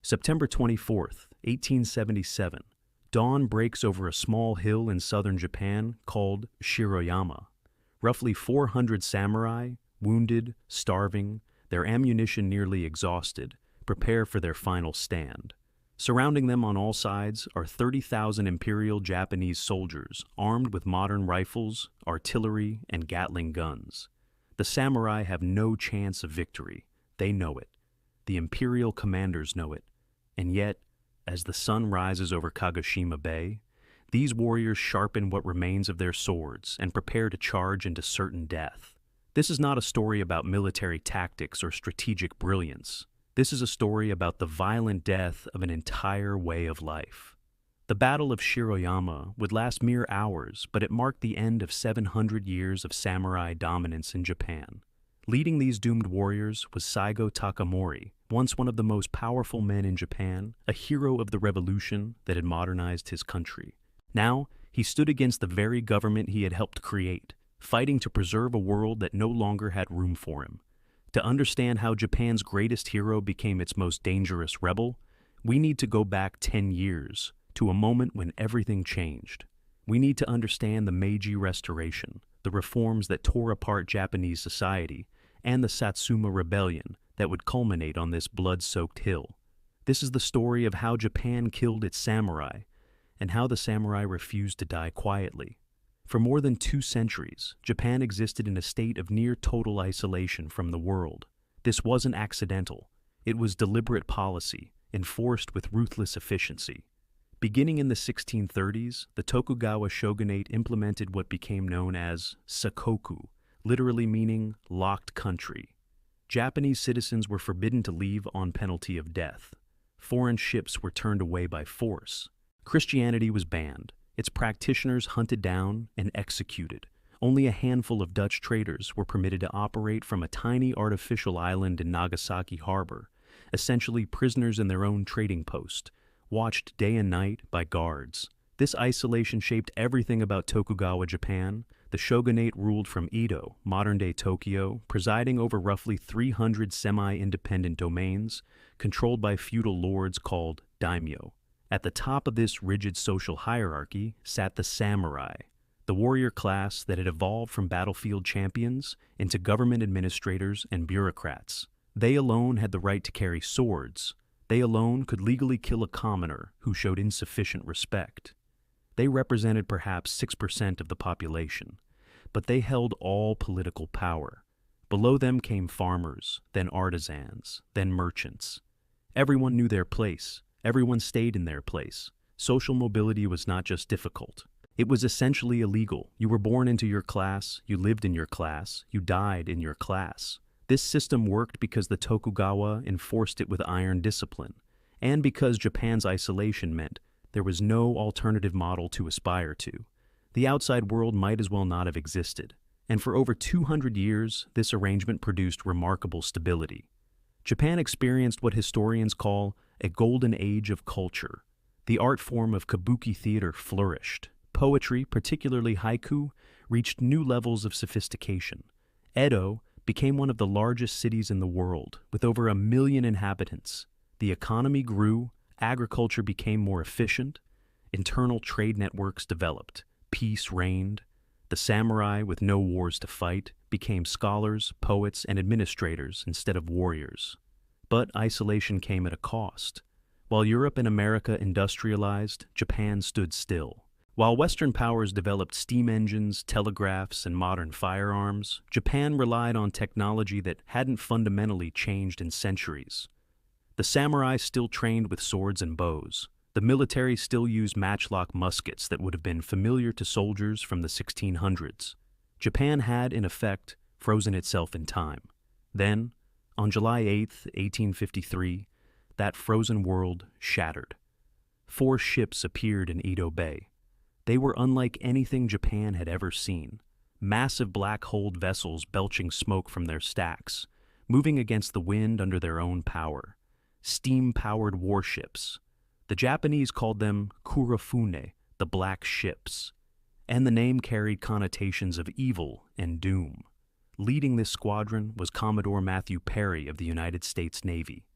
September 24th, 1877. Dawn breaks over a small hill in southern Japan called Shiroyama. Roughly 400 samurai, wounded, starving, their ammunition nearly exhausted, prepare for their final stand. Surrounding them on all sides are 30,000 Imperial Japanese soldiers armed with modern rifles, artillery, and Gatling guns. The samurai have no chance of victory. They know it. The Imperial commanders know it. And yet, as the sun rises over Kagoshima Bay, these warriors sharpen what remains of their swords and prepare to charge into certain death. This is not a story about military tactics or strategic brilliance. This is a story about the violent death of an entire way of life. The Battle of Shiroyama would last mere hours, but it marked the end of 700 years of samurai dominance in Japan. Leading these doomed warriors was Saigo Takamori, once one of the most powerful men in Japan, a hero of the revolution that had modernized his country. Now, he stood against the very government he had helped create, fighting to preserve a world that no longer had room for him. To understand how Japan's greatest hero became its most dangerous rebel, we need to go back 10 years, to a moment when everything changed. We need to understand the Meiji Restoration, the reforms that tore apart Japanese society, and the Satsuma Rebellion that would culminate on this blood-soaked hill. This is the story of how Japan killed its samurai, and how the samurai refused to die quietly. For more than 2 centuries, Japan existed in a state of near total isolation from the world. This wasn't accidental. It was deliberate policy, enforced with ruthless efficiency. Beginning in the 1630s, the Tokugawa shogunate implemented what became known as sakoku, literally meaning locked country. Japanese citizens were forbidden to leave on penalty of death. Foreign ships were turned away by force. Christianity was banned, its practitioners hunted down and executed. Only a handful of Dutch traders were permitted to operate from a tiny artificial island in Nagasaki harbor, essentially prisoners in their own trading post, watched day and night by guards. This isolation shaped everything about Tokugawa Japan. The shogunate ruled from Edo, modern-day Tokyo, presiding over roughly 300 semi-independent domains, controlled by feudal lords called daimyo. At the top of this rigid social hierarchy sat the samurai, the warrior class that had evolved from battlefield champions into government administrators and bureaucrats. They alone had the right to carry swords. They alone could legally kill a commoner who showed insufficient respect. They represented perhaps 6% of the population, but they held all political power. Below them came farmers, then artisans, then merchants. Everyone knew their place. Everyone stayed in their place. Social mobility was not just difficult. It was essentially illegal. You were born into your class, you lived in your class, you died in your class. This system worked because the Tokugawa enforced it with iron discipline, and because Japan's isolation meant there was no alternative model to aspire to. The outside world might as well not have existed, and for over 200 years, this arrangement produced remarkable stability. Japan experienced what historians call a golden age of culture. The art form of kabuki theater flourished. Poetry, particularly haiku, reached new levels of sophistication. Edo became one of the largest cities in the world, with over 1 million inhabitants. The economy grew, agriculture became more efficient, internal trade networks developed, peace reigned. The samurai, with no wars to fight, became scholars, poets, and administrators instead of warriors. But isolation came at a cost. While Europe and America industrialized, Japan stood still. While Western powers developed steam engines, telegraphs, and modern firearms, Japan relied on technology that hadn't fundamentally changed in centuries. The samurai still trained with swords and bows. The military still used matchlock muskets that would have been familiar to soldiers from the 1600s. Japan had, in effect, frozen itself in time. Then, on July 8, 1853, that frozen world shattered. 4 ships appeared in Edo Bay. They were unlike anything Japan had ever seen. Massive black-hulled vessels belching smoke from their stacks, moving against the wind under their own power. Steam-powered warships. The Japanese called them kurofune, the black ships, and the name carried connotations of evil and doom. Leading this squadron was Commodore Matthew Perry of the United States Navy.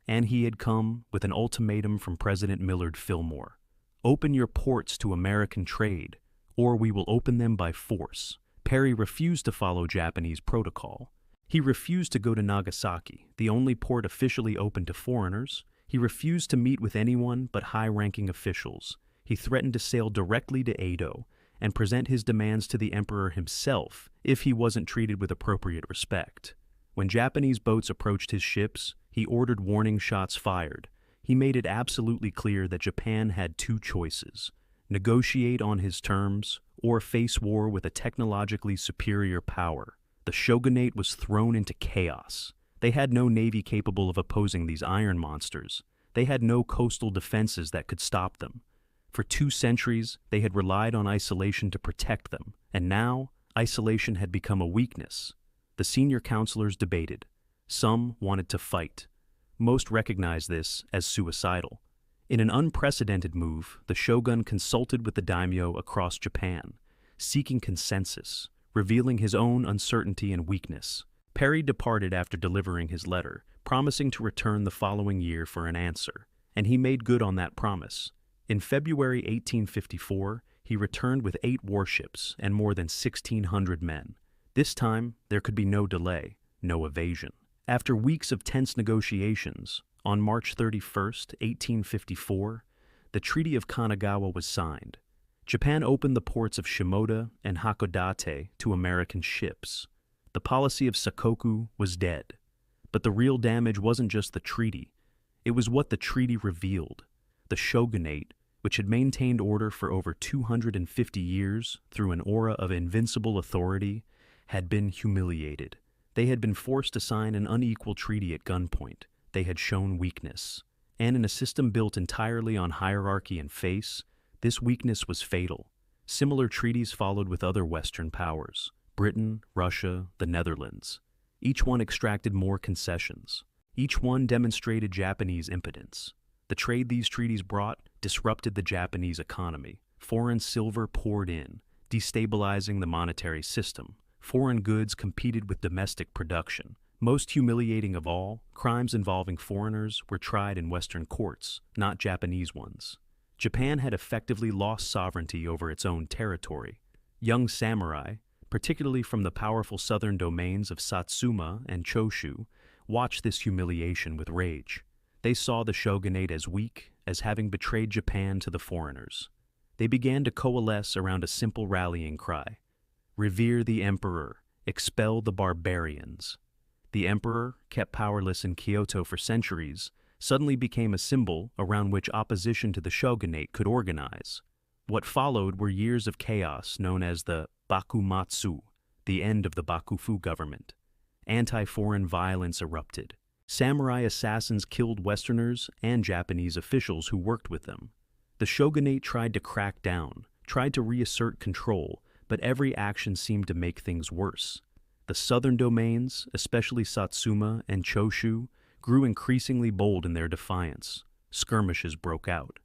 And he had come with an ultimatum from President Millard Fillmore. Open your ports to American trade, or we will open them by force. Perry refused to follow Japanese protocol. He refused to go to Nagasaki, the only port officially open to foreigners. He refused to meet with anyone but high-ranking officials. He threatened to sail directly to Edo and present his demands to the emperor himself if he wasn't treated with appropriate respect. When Japanese boats approached his ships, he ordered warning shots fired. He made it absolutely clear that Japan had two choices: negotiate on his terms or face war with a technologically superior power. The shogunate was thrown into chaos. They had no navy capable of opposing these iron monsters. They had no coastal defenses that could stop them. For 2 centuries, they had relied on isolation to protect them, and now isolation had become a weakness. The senior counselors debated. Some wanted to fight. Most recognized this as suicidal. In an unprecedented move, the shogun consulted with the daimyo across Japan, seeking consensus, revealing his own uncertainty and weakness. Perry departed after delivering his letter, promising to return the following year for an answer, and he made good on that promise. In February 1854, he returned with 8 warships and more than 1,600 men. This time, there could be no delay, no evasion. After weeks of tense negotiations, on March 31, 1854, the Treaty of Kanagawa was signed. Japan opened the ports of Shimoda and Hakodate to American ships. The policy of Sakoku was dead. But the real damage wasn't just the treaty. It was what the treaty revealed. The shogunate, which had maintained order for over 250 years through an aura of invincible authority, had been humiliated. They had been forced to sign an unequal treaty at gunpoint. They had shown weakness. And in a system built entirely on hierarchy and face, this weakness was fatal. Similar treaties followed with other Western powers: Britain, Russia, the Netherlands. Each one extracted more concessions. Each one demonstrated Japanese impotence. The trade these treaties brought disrupted the Japanese economy. Foreign silver poured in, destabilizing the monetary system. Foreign goods competed with domestic production. Most humiliating of all, crimes involving foreigners were tried in Western courts, not Japanese ones. Japan had effectively lost sovereignty over its own territory. Young samurai, particularly from the powerful southern domains of Satsuma and Choshu, watched this humiliation with rage. They saw the shogunate as weak, as having betrayed Japan to the foreigners. They began to coalesce around a simple rallying cry: revere the emperor, expel the barbarians. The emperor, kept powerless in Kyoto for centuries, suddenly became a symbol around which opposition to the shogunate could organize. What followed were years of chaos known as the Bakumatsu, the end of the Bakufu government. Anti-foreign violence erupted. Samurai assassins killed Westerners and Japanese officials who worked with them. The shogunate tried to crack down, tried to reassert control, but every action seemed to make things worse. The southern domains, especially Satsuma and Choshu, grew increasingly bold in their defiance. Skirmishes broke out.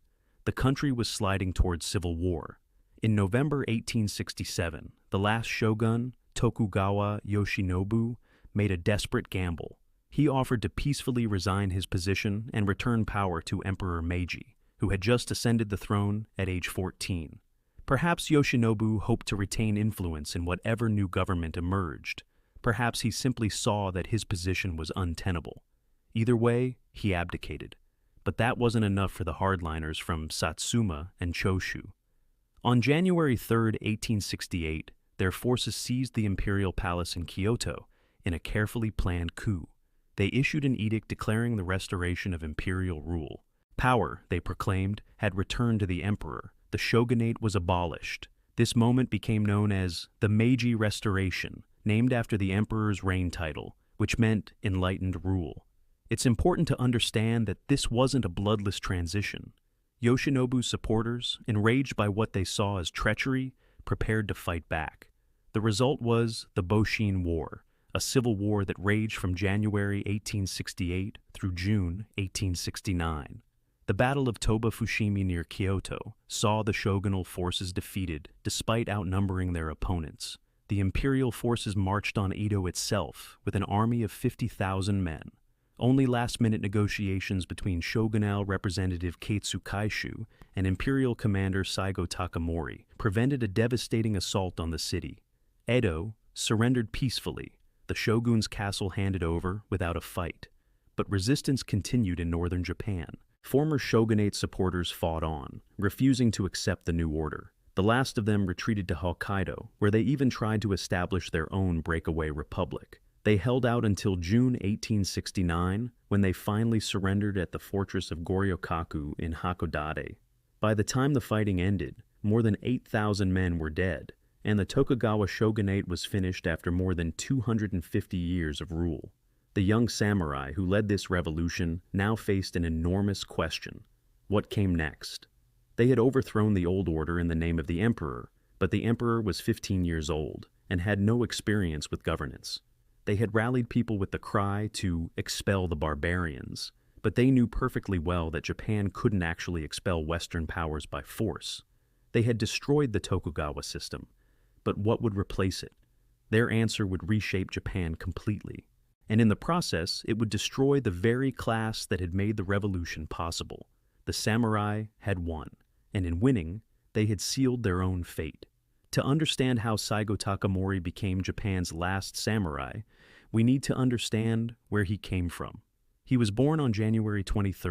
The country was sliding towards civil war. In November 1867, the last shogun, Tokugawa Yoshinobu, made a desperate gamble. He offered to peacefully resign his position and return power to Emperor Meiji, who had just ascended the throne at age 14. Perhaps Yoshinobu hoped to retain influence in whatever new government emerged. Perhaps he simply saw that his position was untenable. Either way, he abdicated. But that wasn't enough for the hardliners from Satsuma and Choshu. On January 3, 1868, their forces seized the imperial palace in Kyoto in a carefully planned coup. They issued an edict declaring the restoration of imperial rule. Power, they proclaimed, had returned to the emperor. The shogunate was abolished. This moment became known as the Meiji Restoration, named after the emperor's reign title, which meant enlightened rule. It's important to understand that this wasn't a bloodless transition. Yoshinobu's supporters, enraged by what they saw as treachery, prepared to fight back. The result was the Boshin War, a civil war that raged from January 1868 through June 1869. The Battle of Toba Fushimi near Kyoto saw the shogunal forces defeated despite outnumbering their opponents. The imperial forces marched on Edo itself with an army of 50,000 men. Only last-minute negotiations between shogunal representative Keitsu Kaishu and imperial commander Saigo Takamori prevented a devastating assault on the city. Edo surrendered peacefully, the shogun's castle handed over without a fight. But resistance continued in northern Japan. Former shogunate supporters fought on, refusing to accept the new order. The last of them retreated to Hokkaido, where they even tried to establish their own breakaway republic. They held out until June 1869, when they finally surrendered at the fortress of Goryokaku in Hakodate. By the time the fighting ended, more than 8,000 men were dead, and the Tokugawa shogunate was finished after more than 250 years of rule. The young samurai who led this revolution now faced an enormous question. What came next? They had overthrown the old order in the name of the emperor, but the emperor was 15 years old and had no experience with governance. They had rallied people with the cry to expel the barbarians, but they knew perfectly well that Japan couldn't actually expel Western powers by force. They had destroyed the Tokugawa system, but what would replace it? Their answer would reshape Japan completely, and in the process, it would destroy the very class that had made the revolution possible. The samurai had won, and in winning, they had sealed their own fate. To understand how Saigo Takamori became Japan's last samurai, we need to understand where he came from. He was born on January 23,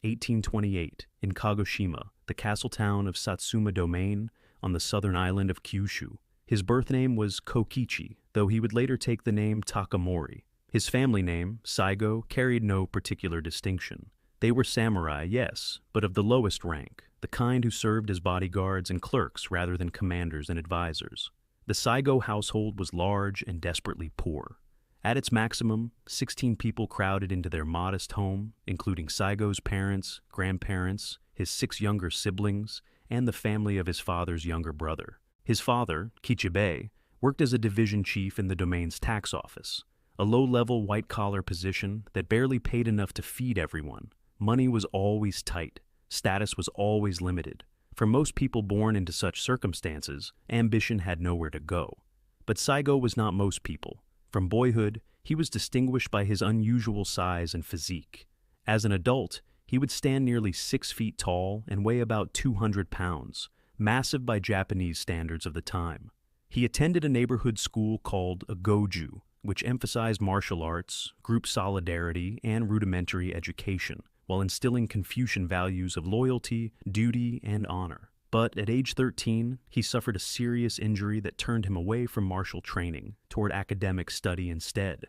1828, in Kagoshima, the castle town of Satsuma Domain on the southern island of Kyushu. His birth name was Kokichi, though he would later take the name Takamori. His family name, Saigo, carried no particular distinction. They were samurai, yes, but of the lowest rank, the kind who served as bodyguards and clerks rather than commanders and advisors. The Saigo household was large and desperately poor. At its maximum, 16 people crowded into their modest home, including Saigo's parents, grandparents, his 6 younger siblings, and the family of his father's younger brother. His father, Kichibei, worked as a division chief in the domain's tax office, a low-level white-collar position that barely paid enough to feed everyone. Money was always tight. Status was always limited. For most people born into such circumstances, ambition had nowhere to go. But Saigo was not most people. From boyhood, he was distinguished by his unusual size and physique. As an adult, he would stand nearly 6 feet tall and weigh about 200 pounds, massive by Japanese standards of the time. He attended a neighborhood school called a goju, which emphasized martial arts, group solidarity, and rudimentary education, while instilling Confucian values of loyalty, duty, and honor. But at age 13, he suffered a serious injury that turned him away from martial training toward academic study instead.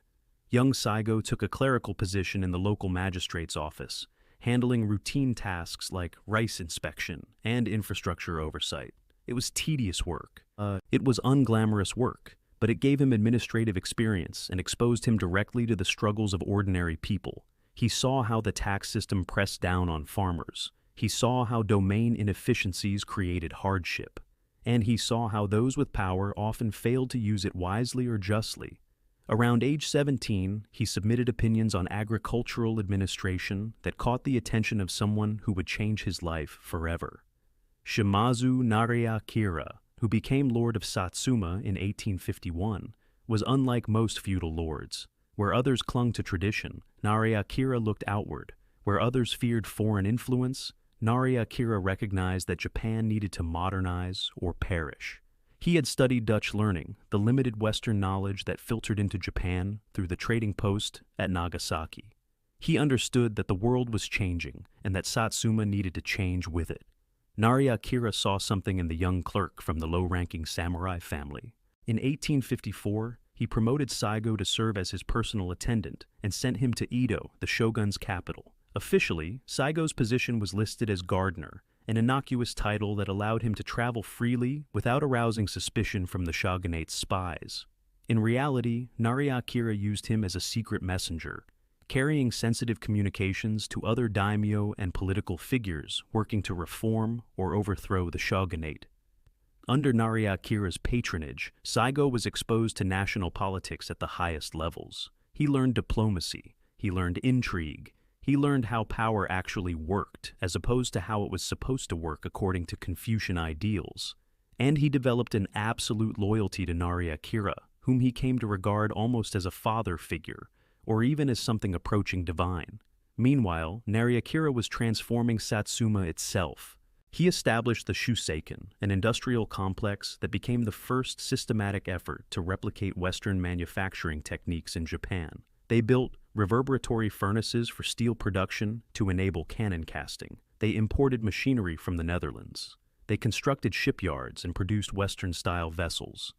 Young Saigo took a clerical position in the local magistrate's office, handling routine tasks like rice inspection and infrastructure oversight. It was tedious work. It was unglamorous work, but it gave him administrative experience and exposed him directly to the struggles of ordinary people. He saw how the tax system pressed down on farmers. He saw how domain inefficiencies created hardship. And he saw how those with power often failed to use it wisely or justly. Around age 17, he submitted opinions on agricultural administration that caught the attention of someone who would change his life forever. Shimazu Nariakira, who became Lord of Satsuma in 1851, was unlike most feudal lords. Where others clung to tradition, Nariakira looked outward. Where others feared foreign influence, Nariakira recognized that Japan needed to modernize or perish. He had studied Dutch learning, the limited Western knowledge that filtered into Japan through the trading post at Nagasaki. He understood that the world was changing and that Satsuma needed to change with it. Nariakira saw something in the young clerk from the low-ranking samurai family. In 1854, he promoted Saigo to serve as his personal attendant and sent him to Edo, the shogun's capital. Officially, Saigo's position was listed as gardener, an innocuous title that allowed him to travel freely without arousing suspicion from the shogunate's spies. In reality, Nariakira used him as a secret messenger, carrying sensitive communications to other daimyo and political figures working to reform or overthrow the shogunate. Under Nariakira's patronage, Saigo was exposed to national politics at the highest levels. He learned diplomacy, he learned intrigue, he learned how power actually worked as opposed to how it was supposed to work according to Confucian ideals. And he developed an absolute loyalty to Nariakira, whom he came to regard almost as a father figure, or even as something approaching divine. Meanwhile, Nariakira was transforming Satsuma itself. He established the Shuseikan, an industrial complex that became the first systematic effort to replicate Western manufacturing techniques in Japan. They built reverberatory furnaces for steel production to enable cannon casting. They imported machinery from the Netherlands. They constructed shipyards and produced Western-style vessels.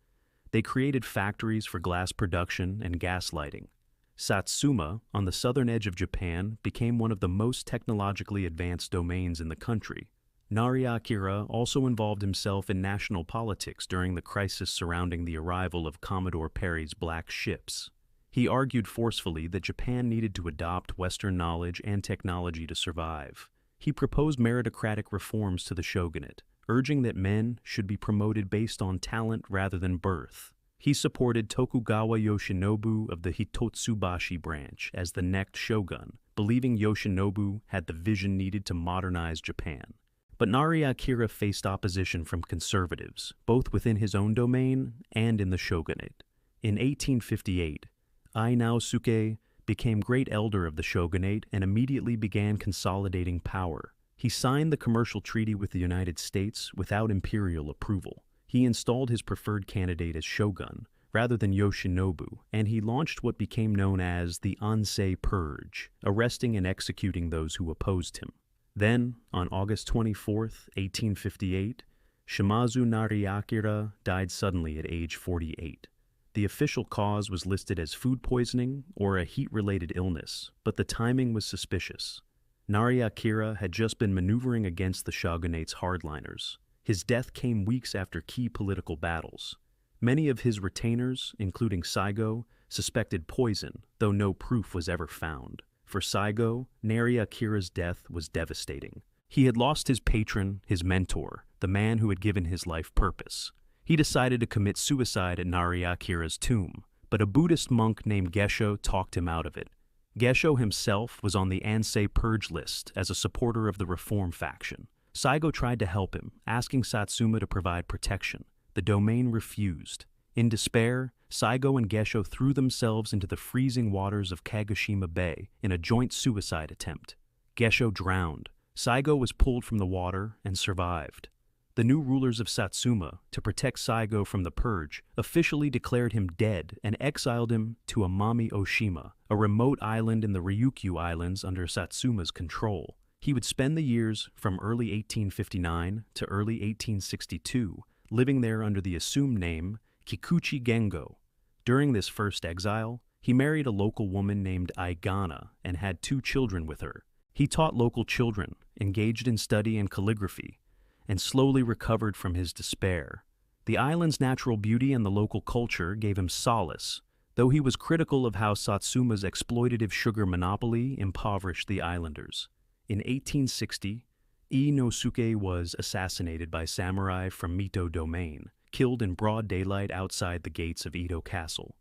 They created factories for glass production and gas lighting. Satsuma, on the southern edge of Japan, became one of the most technologically advanced domains in the country. Nariakira also involved himself in national politics during the crisis surrounding the arrival of Commodore Perry's black ships. He argued forcefully that Japan needed to adopt Western knowledge and technology to survive. He proposed meritocratic reforms to the shogunate, urging that men should be promoted based on talent rather than birth. He supported Tokugawa Yoshinobu of the Hitotsubashi branch as the next shogun, believing Yoshinobu had the vision needed to modernize Japan. But Nariakira faced opposition from conservatives, both within his own domain and in the shogunate. In 1858, Ai Naosuke became great elder of the shogunate and immediately began consolidating power. He signed the commercial treaty with the United States without imperial approval. He installed his preferred candidate as shogun, rather than Yoshinobu, and he launched what became known as the Ansei Purge, arresting and executing those who opposed him. Then, on August 24, 1858, Shimazu Nariakira died suddenly at age 48. The official cause was listed as food poisoning or a heat-related illness, but the timing was suspicious. Nariakira had just been maneuvering against the shogunate's hardliners. His death came weeks after key political battles. Many of his retainers, including Saigo, suspected poison, though no proof was ever found. For Saigo, Nariakira's death was devastating. He had lost his patron, his mentor, the man who had given his life purpose. He decided to commit suicide at Nariakira's tomb, but a Buddhist monk named Gesho talked him out of it. Gesho himself was on the Ansei Purge list as a supporter of the reform faction. Saigo tried to help him, asking Satsuma to provide protection. The domain refused. In despair, Saigo and Gesho threw themselves into the freezing waters of Kagoshima Bay in a joint suicide attempt. Gesho drowned. Saigo was pulled from the water and survived. The new rulers of Satsuma, to protect Saigo from the purge, officially declared him dead and exiled him to Amami Oshima, a remote island in the Ryukyu Islands under Satsuma's control. He would spend the years from early 1859 to early 1862 living there under the assumed name Kikuchi Gengo. During this first exile, he married a local woman named Aigana and had 2 children with her. He taught local children, engaged in study and calligraphy, and slowly recovered from his despair. The island's natural beauty and the local culture gave him solace, though he was critical of how Satsuma's exploitative sugar monopoly impoverished the islanders. In 1860, Inosuke was assassinated by samurai from Mito Domain, killed in broad daylight outside the gates of Edo Castle.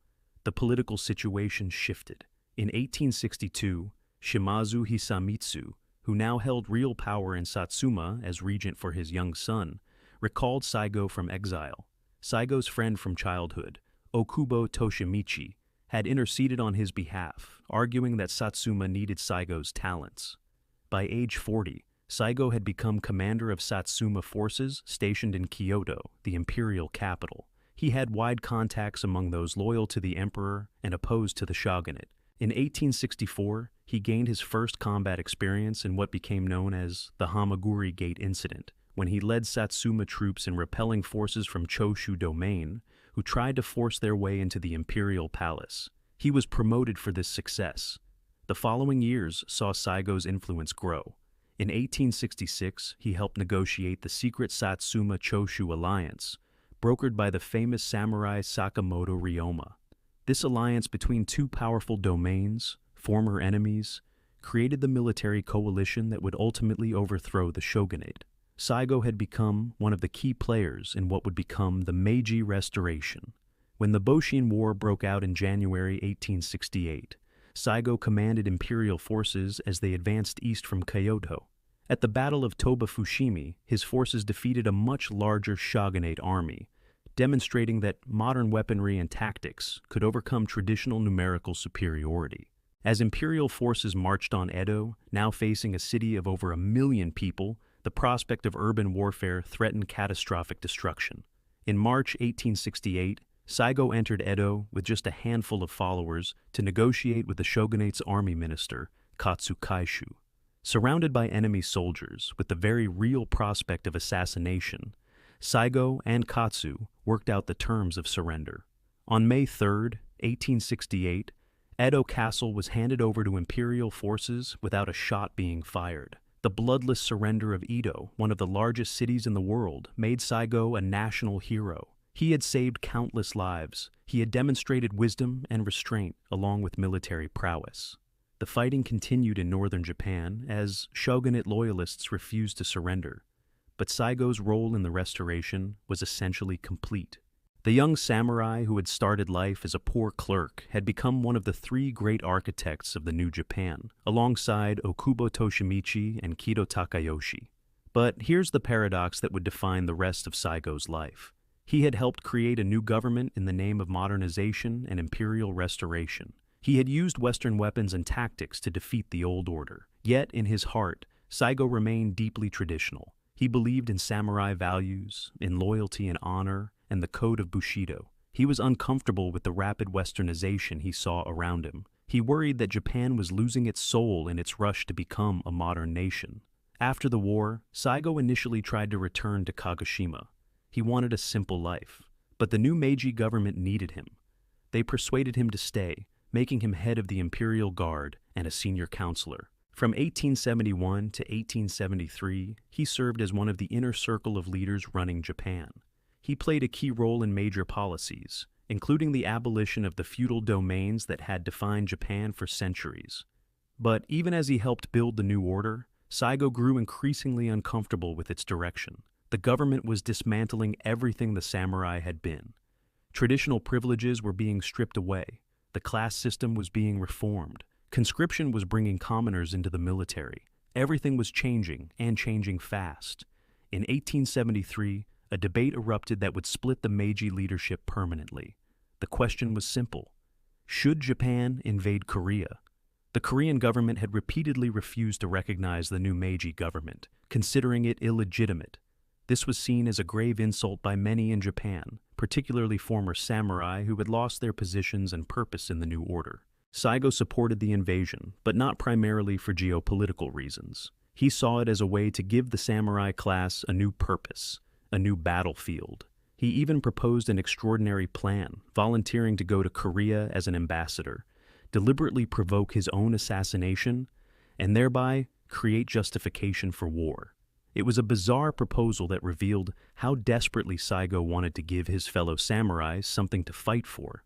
The political situation shifted. In 1862, Shimazu Hisamitsu, who now held real power in Satsuma as regent for his young son, recalled Saigo from exile. Saigo's friend from childhood, Okubo Toshimichi, had interceded on his behalf, arguing that Satsuma needed Saigo's talents. By age 40, Saigo had become commander of Satsuma forces stationed in Kyoto, the imperial capital. He had wide contacts among those loyal to the emperor and opposed to the shogunate. In 1864, he gained his first combat experience in what became known as the Hamaguri Gate Incident, when he led Satsuma troops in repelling forces from Choshu Domain, who tried to force their way into the imperial palace. He was promoted for this success. The following years saw Saigo's influence grow. In 1866, he helped negotiate the secret Satsuma-Choshu alliance, brokered by the famous samurai Sakamoto Ryoma. This alliance between 2 powerful domains, former enemies, created the military coalition that would ultimately overthrow the shogunate. Saigo had become one of the key players in what would become the Meiji Restoration. When the Boshin War broke out in January 1868, Saigo commanded imperial forces as they advanced east from Kyoto. At the Battle of Toba Fushimi, his forces defeated a much larger shogunate army, demonstrating that modern weaponry and tactics could overcome traditional numerical superiority. As imperial forces marched on Edo, now facing a city of over 1 million people, the prospect of urban warfare threatened catastrophic destruction. In March 1868, Saigo entered Edo with just a handful of followers to negotiate with the shogunate's army minister, Katsu Kaishu. Surrounded by enemy soldiers, with the very real prospect of assassination, Saigo and Katsu worked out the terms of surrender. On May 3, 1868, Edo Castle was handed over to imperial forces without a shot being fired. The bloodless surrender of Edo, one of the largest cities in the world, made Saigo a national hero. He had saved countless lives. He had demonstrated wisdom and restraint along with military prowess. The fighting continued in northern Japan as shogunate loyalists refused to surrender, but Saigo's role in the restoration was essentially complete. The young samurai who had started life as a poor clerk had become one of the 3 great architects of the new Japan, alongside Okubo Toshimichi and Kido Takayoshi. But here's the paradox that would define the rest of Saigo's life. He had helped create a new government in the name of modernization and imperial restoration. He had used Western weapons and tactics to defeat the old order. Yet, in his heart, Saigo remained deeply traditional. He believed in samurai values, in loyalty and honor, and the code of Bushido. He was uncomfortable with the rapid westernization he saw around him. He worried that Japan was losing its soul in its rush to become a modern nation. After the war, Saigo initially tried to return to Kagoshima. He wanted a simple life, but the new Meiji government needed him. They persuaded him to stay, making him head of the Imperial Guard and a senior counselor. From 1871 to 1873, he served as one of the inner circle of leaders running Japan. He played a key role in major policies, including the abolition of the feudal domains that had defined Japan for centuries. But even as he helped build the new order, Saigo grew increasingly uncomfortable with its direction. The government was dismantling everything the samurai had been. Traditional privileges were being stripped away. The class system was being reformed. Conscription was bringing commoners into the military. Everything was changing, and changing fast. In 1873, a debate erupted that would split the Meiji leadership permanently. The question was simple: should Japan invade Korea? The Korean government had repeatedly refused to recognize the new Meiji government, considering it illegitimate. This was seen as a grave insult by many in Japan, particularly former samurai who had lost their positions and purpose in the new order. Saigo supported the invasion, but not primarily for geopolitical reasons. He saw it as a way to give the samurai class a new purpose, a new battlefield. He even proposed an extraordinary plan, volunteering to go to Korea as an ambassador, deliberately provoke his own assassination, and thereby create justification for war. It was a bizarre proposal that revealed how desperately Saigo wanted to give his fellow samurais something to fight for.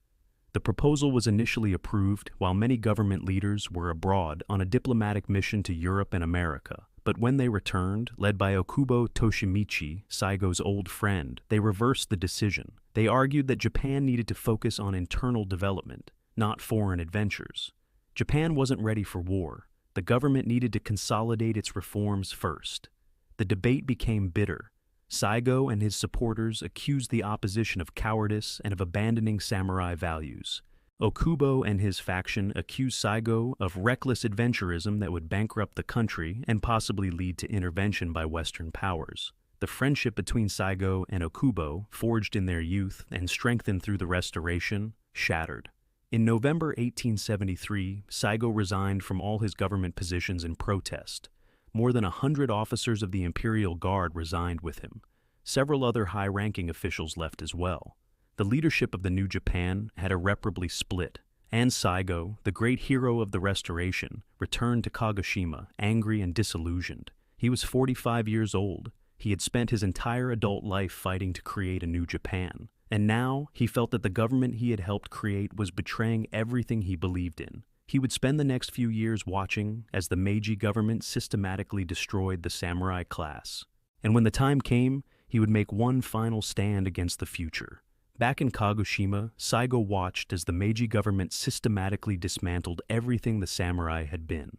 The proposal was initially approved while many government leaders were abroad on a diplomatic mission to Europe and America. But when they returned, led by Okubo Toshimichi, Saigo's old friend, they reversed the decision. They argued that Japan needed to focus on internal development, not foreign adventures. Japan wasn't ready for war. The government needed to consolidate its reforms first. The debate became bitter. Saigo and his supporters accused the opposition of cowardice and of abandoning samurai values. Okubo and his faction accused Saigo of reckless adventurism that would bankrupt the country and possibly lead to intervention by Western powers. The friendship between Saigo and Okubo, forged in their youth and strengthened through the Restoration, shattered. In November 1873, Saigo resigned from all his government positions in protest. More than 100 officers of the Imperial Guard resigned with him. Several other high-ranking officials left as well. The leadership of the new Japan had irreparably split, and Saigo, the great hero of the Restoration, returned to Kagoshima, angry and disillusioned. He was 45 years old. He had spent his entire adult life fighting to create a new Japan. And now he felt that the government he had helped create was betraying everything he believed in. He would spend the next few years watching as the Meiji government systematically destroyed the samurai class. And when the time came, he would make one final stand against the future. Back in Kagoshima, Saigo watched as the Meiji government systematically dismantled everything the samurai had been.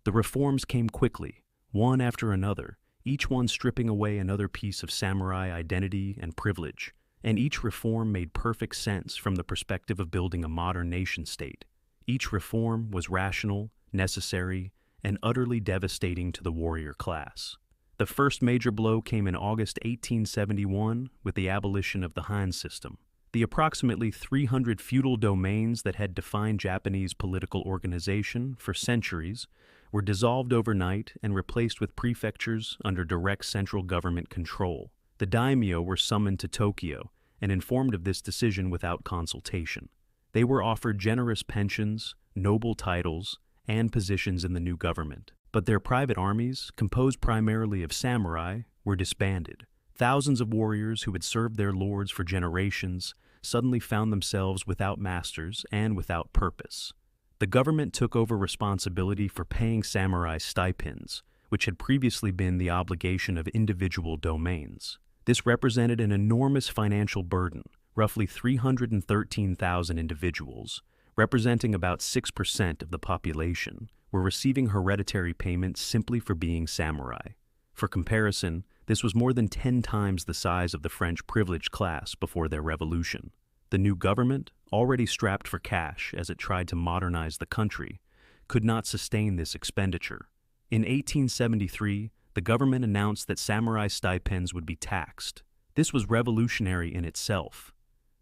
The reforms came quickly, one after another, each one stripping away another piece of samurai identity and privilege, and each reform made perfect sense from the perspective of building a modern nation-state. Each reform was rational, necessary, and utterly devastating to the warrior class. The first major blow came in August 1871 with the abolition of the Han system. The approximately 300 feudal domains that had defined Japanese political organization for centuries were dissolved overnight and replaced with prefectures under direct central government control. The daimyo were summoned to Tokyo and informed of this decision without consultation. They were offered generous pensions, noble titles, and positions in the new government. But their private armies, composed primarily of samurai, were disbanded. Thousands of warriors who had served their lords for generations suddenly found themselves without masters and without purpose. The government took over responsibility for paying samurai stipends, which had previously been the obligation of individual domains. This represented an enormous financial burden. Roughly 313,000 individuals, representing about 6% of the population, were receiving hereditary payments simply for being samurai. For comparison, this was more than 10 times the size of the French privileged class before their revolution. The new government, already strapped for cash as it tried to modernize the country, could not sustain this expenditure. In 1873, the government announced that samurai stipends would be taxed. This was revolutionary in itself.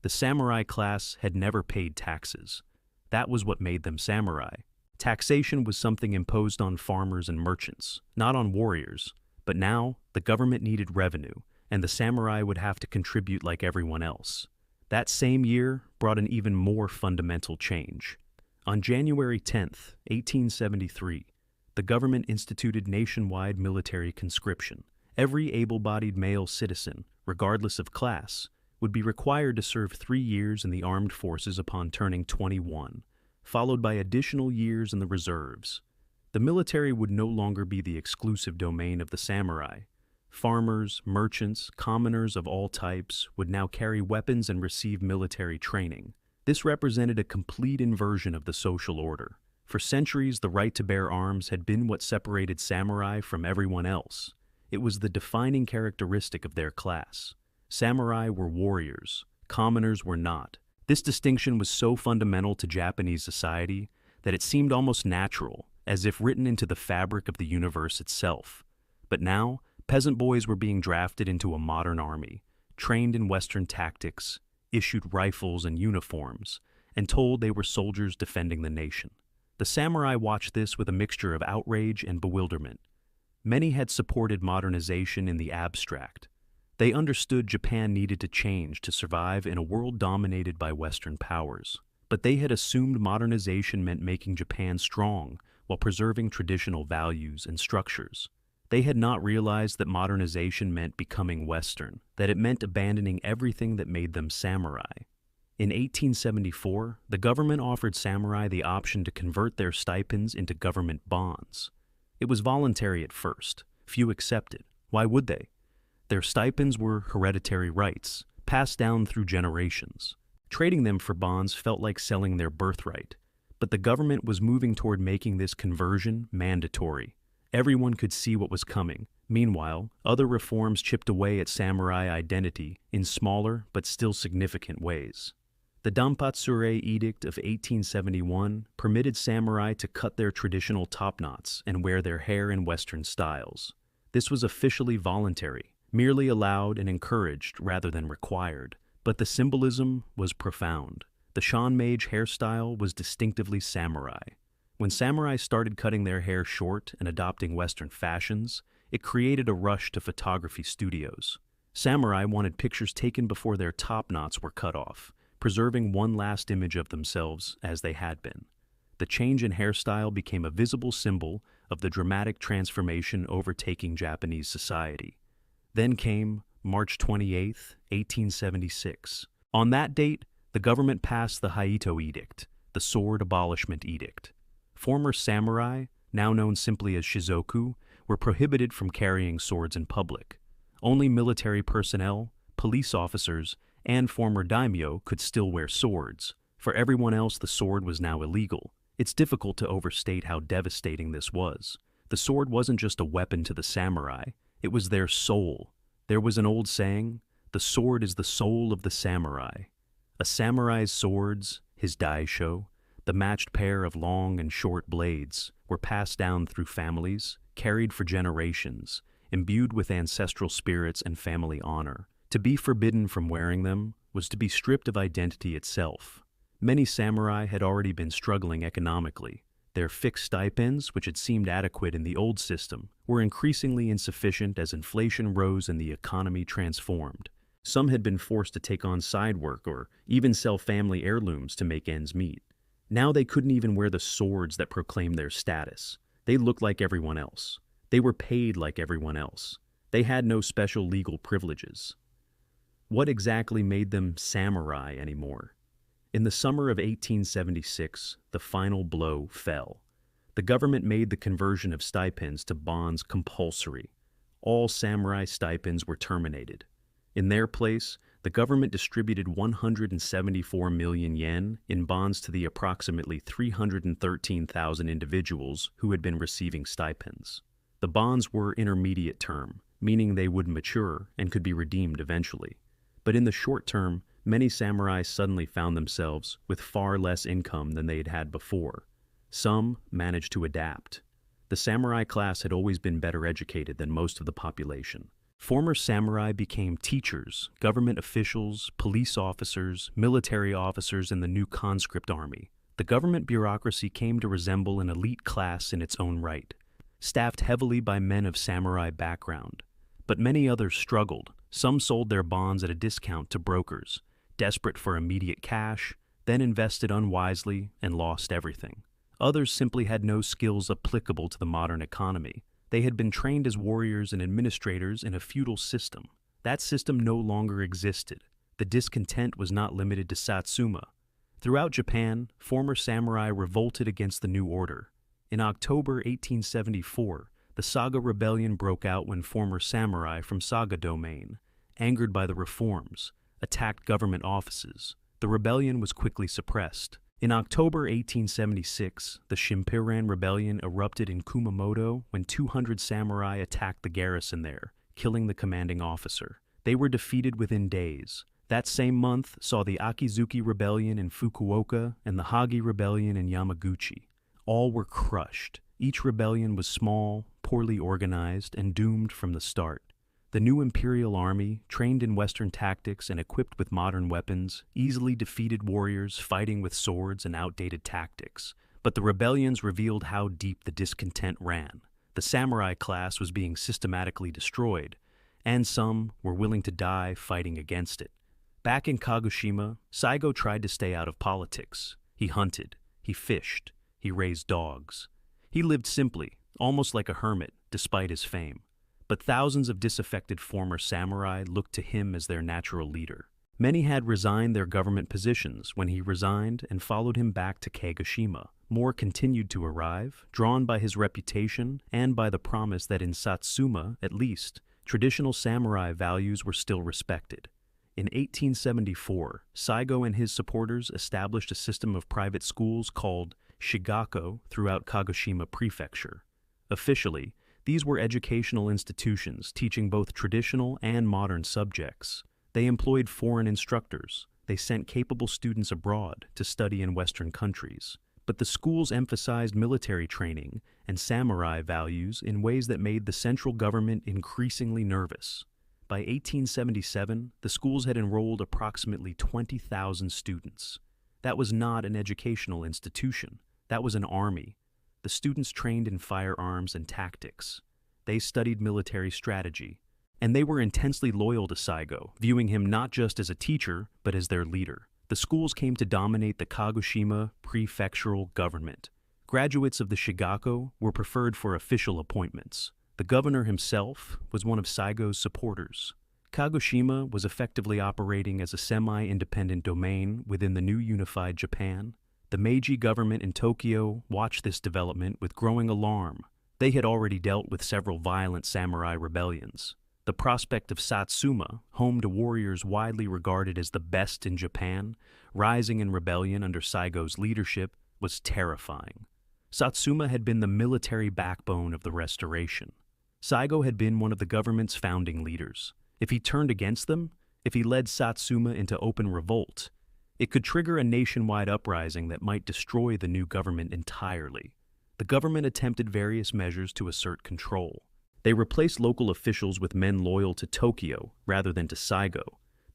The samurai class had never paid taxes. That was what made them samurai. Taxation was something imposed on farmers and merchants, not on warriors. But now, the government needed revenue, and the samurai would have to contribute like everyone else. That same year brought an even more fundamental change. On January 10, 1873, the government instituted nationwide military conscription. Every able-bodied male citizen, regardless of class, would be required to serve 3 years in the armed forces upon turning 21, followed by additional years in the reserves. The military would no longer be the exclusive domain of the samurai. Farmers, merchants, commoners of all types would now carry weapons and receive military training. This represented a complete inversion of the social order. For centuries, the right to bear arms had been what separated samurai from everyone else. It was the defining characteristic of their class. Samurai were warriors, commoners were not. This distinction was so fundamental to Japanese society that it seemed almost natural, as if written into the fabric of the universe itself. But now, peasant boys were being drafted into a modern army, trained in Western tactics, issued rifles and uniforms, and told they were soldiers defending the nation. The samurai watched this with a mixture of outrage and bewilderment. Many had supported modernization in the abstract. They understood Japan needed to change to survive in a world dominated by Western powers. But they had assumed modernization meant making Japan strong while preserving traditional values and structures. They had not realized that modernization meant becoming Western, that it meant abandoning everything that made them samurai. In 1874, the government offered samurai the option to convert their stipends into government bonds. It was voluntary at first. Few accepted. Why would they? Their stipends were hereditary rights, passed down through generations. Trading them for bonds felt like selling their birthright. But the government was moving toward making this conversion mandatory. Everyone could see what was coming. Meanwhile, other reforms chipped away at samurai identity in smaller but still significant ways. The Danpatsure Edict of 1871 permitted samurai to cut their traditional topknots and wear their hair in Western styles. This was officially voluntary, merely allowed and encouraged rather than required. But the symbolism was profound. The Shanmage hairstyle was distinctively samurai. When samurai started cutting their hair short and adopting Western fashions, it created a rush to photography studios. Samurai wanted pictures taken before their top knots were cut off, preserving one last image of themselves as they had been. The change in hairstyle became a visible symbol of the dramatic transformation overtaking Japanese society. Then came March 28, 1876. On that date, the government passed the Haito Edict, the Sword Abolishment Edict. Former samurai, now known simply as shizoku, were prohibited from carrying swords in public. Only military personnel, police officers, and former daimyo could still wear swords. For everyone else, the sword was now illegal. It's difficult to overstate how devastating this was. The sword wasn't just a weapon to the samurai, it was their soul. There was an old saying, "The sword is the soul of the samurai." A samurai's swords, his daisho, The matched pair of long and short blades were passed down through families, carried for generations, imbued with ancestral spirits and family honor. To be forbidden from wearing them was to be stripped of identity itself. Many samurai had already been struggling economically. Their fixed stipends, which had seemed adequate in the old system, were increasingly insufficient as inflation rose and the economy transformed. Some had been forced to take on side work or even sell family heirlooms to make ends meet. Now they couldn't even wear the swords that proclaimed their status. They looked like everyone else. They were paid like everyone else. They had no special legal privileges. What exactly made them samurai anymore? In the summer of 1876, the final blow fell. The government made the conversion of stipends to bonds compulsory. All samurai stipends were terminated. In their place, the government distributed 174 million yen in bonds to the approximately 313,000 individuals who had been receiving stipends. The bonds were intermediate term, meaning they would mature and could be redeemed eventually. But in the short term, many samurai suddenly found themselves with far less income than they had had before. Some managed to adapt. The samurai class had always been better educated than most of the population. Former samurai became teachers, government officials, police officers, military officers in the new conscript army. The government bureaucracy came to resemble an elite class in its own right, staffed heavily by men of samurai background. But many others struggled. Some sold their bonds at a discount to brokers, desperate for immediate cash, then invested unwisely and lost everything. Others simply had no skills applicable to the modern economy. They had been trained as warriors and administrators in a feudal system. That system no longer existed. The discontent was not limited to Satsuma. Throughout Japan, former samurai revolted against the new order. In October 1874, the Saga Rebellion broke out when former samurai from Saga Domain, angered by the reforms, attacked government offices. The rebellion was quickly suppressed. In October 1876, the Shimpiran Rebellion erupted in Kumamoto when 200 samurai attacked the garrison there, killing the commanding officer. They were defeated within days. That same month saw the Akizuki Rebellion in Fukuoka and the Hagi Rebellion in Yamaguchi. All were crushed. Each rebellion was small, poorly organized, and doomed from the start. The new imperial army, trained in Western tactics and equipped with modern weapons, easily defeated warriors fighting with swords and outdated tactics. But the rebellions revealed how deep the discontent ran. The samurai class was being systematically destroyed, and some were willing to die fighting against it. Back in Kagoshima, Saigo tried to stay out of politics. He hunted, he fished, he raised dogs. He lived simply, almost like a hermit, despite his fame. But thousands of disaffected former samurai looked to him as their natural leader. Many had resigned their government positions when he resigned and followed him back to Kagoshima. More continued to arrive, drawn by his reputation and by the promise that in Satsuma, at least, traditional samurai values were still respected. In 1874, Saigo and his supporters established a system of private schools called Shigako throughout Kagoshima Prefecture. Officially, these were educational institutions teaching both traditional and modern subjects. They employed foreign instructors. They sent capable students abroad to study in Western countries. But the schools emphasized military training and samurai values in ways that made the central government increasingly nervous. By 1877, the schools had enrolled approximately 20,000 students. That was not an educational institution. That was an army. The students trained in firearms and tactics. They studied military strategy. And they were intensely loyal to Saigo, viewing him not just as a teacher, but as their leader. The schools came to dominate the Kagoshima prefectural government. Graduates of the Shigako were preferred for official appointments. The governor himself was one of Saigo's supporters. Kagoshima was effectively operating as a semi-independent domain within the new unified Japan. The Meiji government in Tokyo watched this development with growing alarm. They had already dealt with several violent samurai rebellions. The prospect of Satsuma, home to warriors widely regarded as the best in Japan, rising in rebellion under Saigo's leadership, was terrifying. Satsuma had been the military backbone of the Restoration. Saigo had been one of the government's founding leaders. If he turned against them, if he led Satsuma into open revolt, It could trigger a nationwide uprising that might destroy the new government entirely. The government attempted various measures to assert control. They replaced local officials with men loyal to Tokyo rather than to Saigo.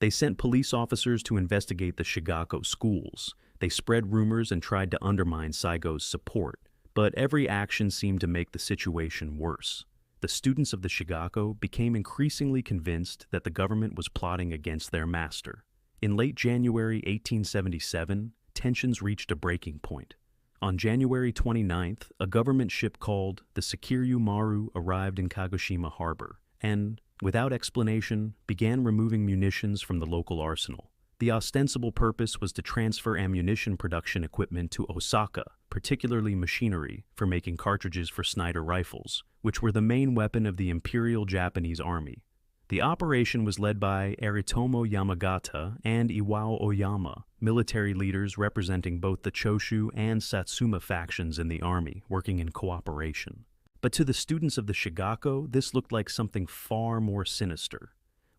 They sent police officers to investigate the Shigako schools. They spread rumors and tried to undermine Saigo's support. But every action seemed to make the situation worse. The students of the Shigako became increasingly convinced that the government was plotting against their master. In late January 1877, tensions reached a breaking point. On January 29th, a government ship called the Sakiryu Maru arrived in Kagoshima harbor and, without explanation, began removing munitions from the local arsenal. The ostensible purpose was to transfer ammunition production equipment to Osaka, particularly machinery for making cartridges for Sniper rifles, which were the main weapon of the Imperial Japanese Army. The operation was led by Aritomo Yamagata and Iwao Oyama, military leaders representing both the Choshu and Satsuma factions in the army, working in cooperation. But to the students of the Shigako, this looked like something far more sinister.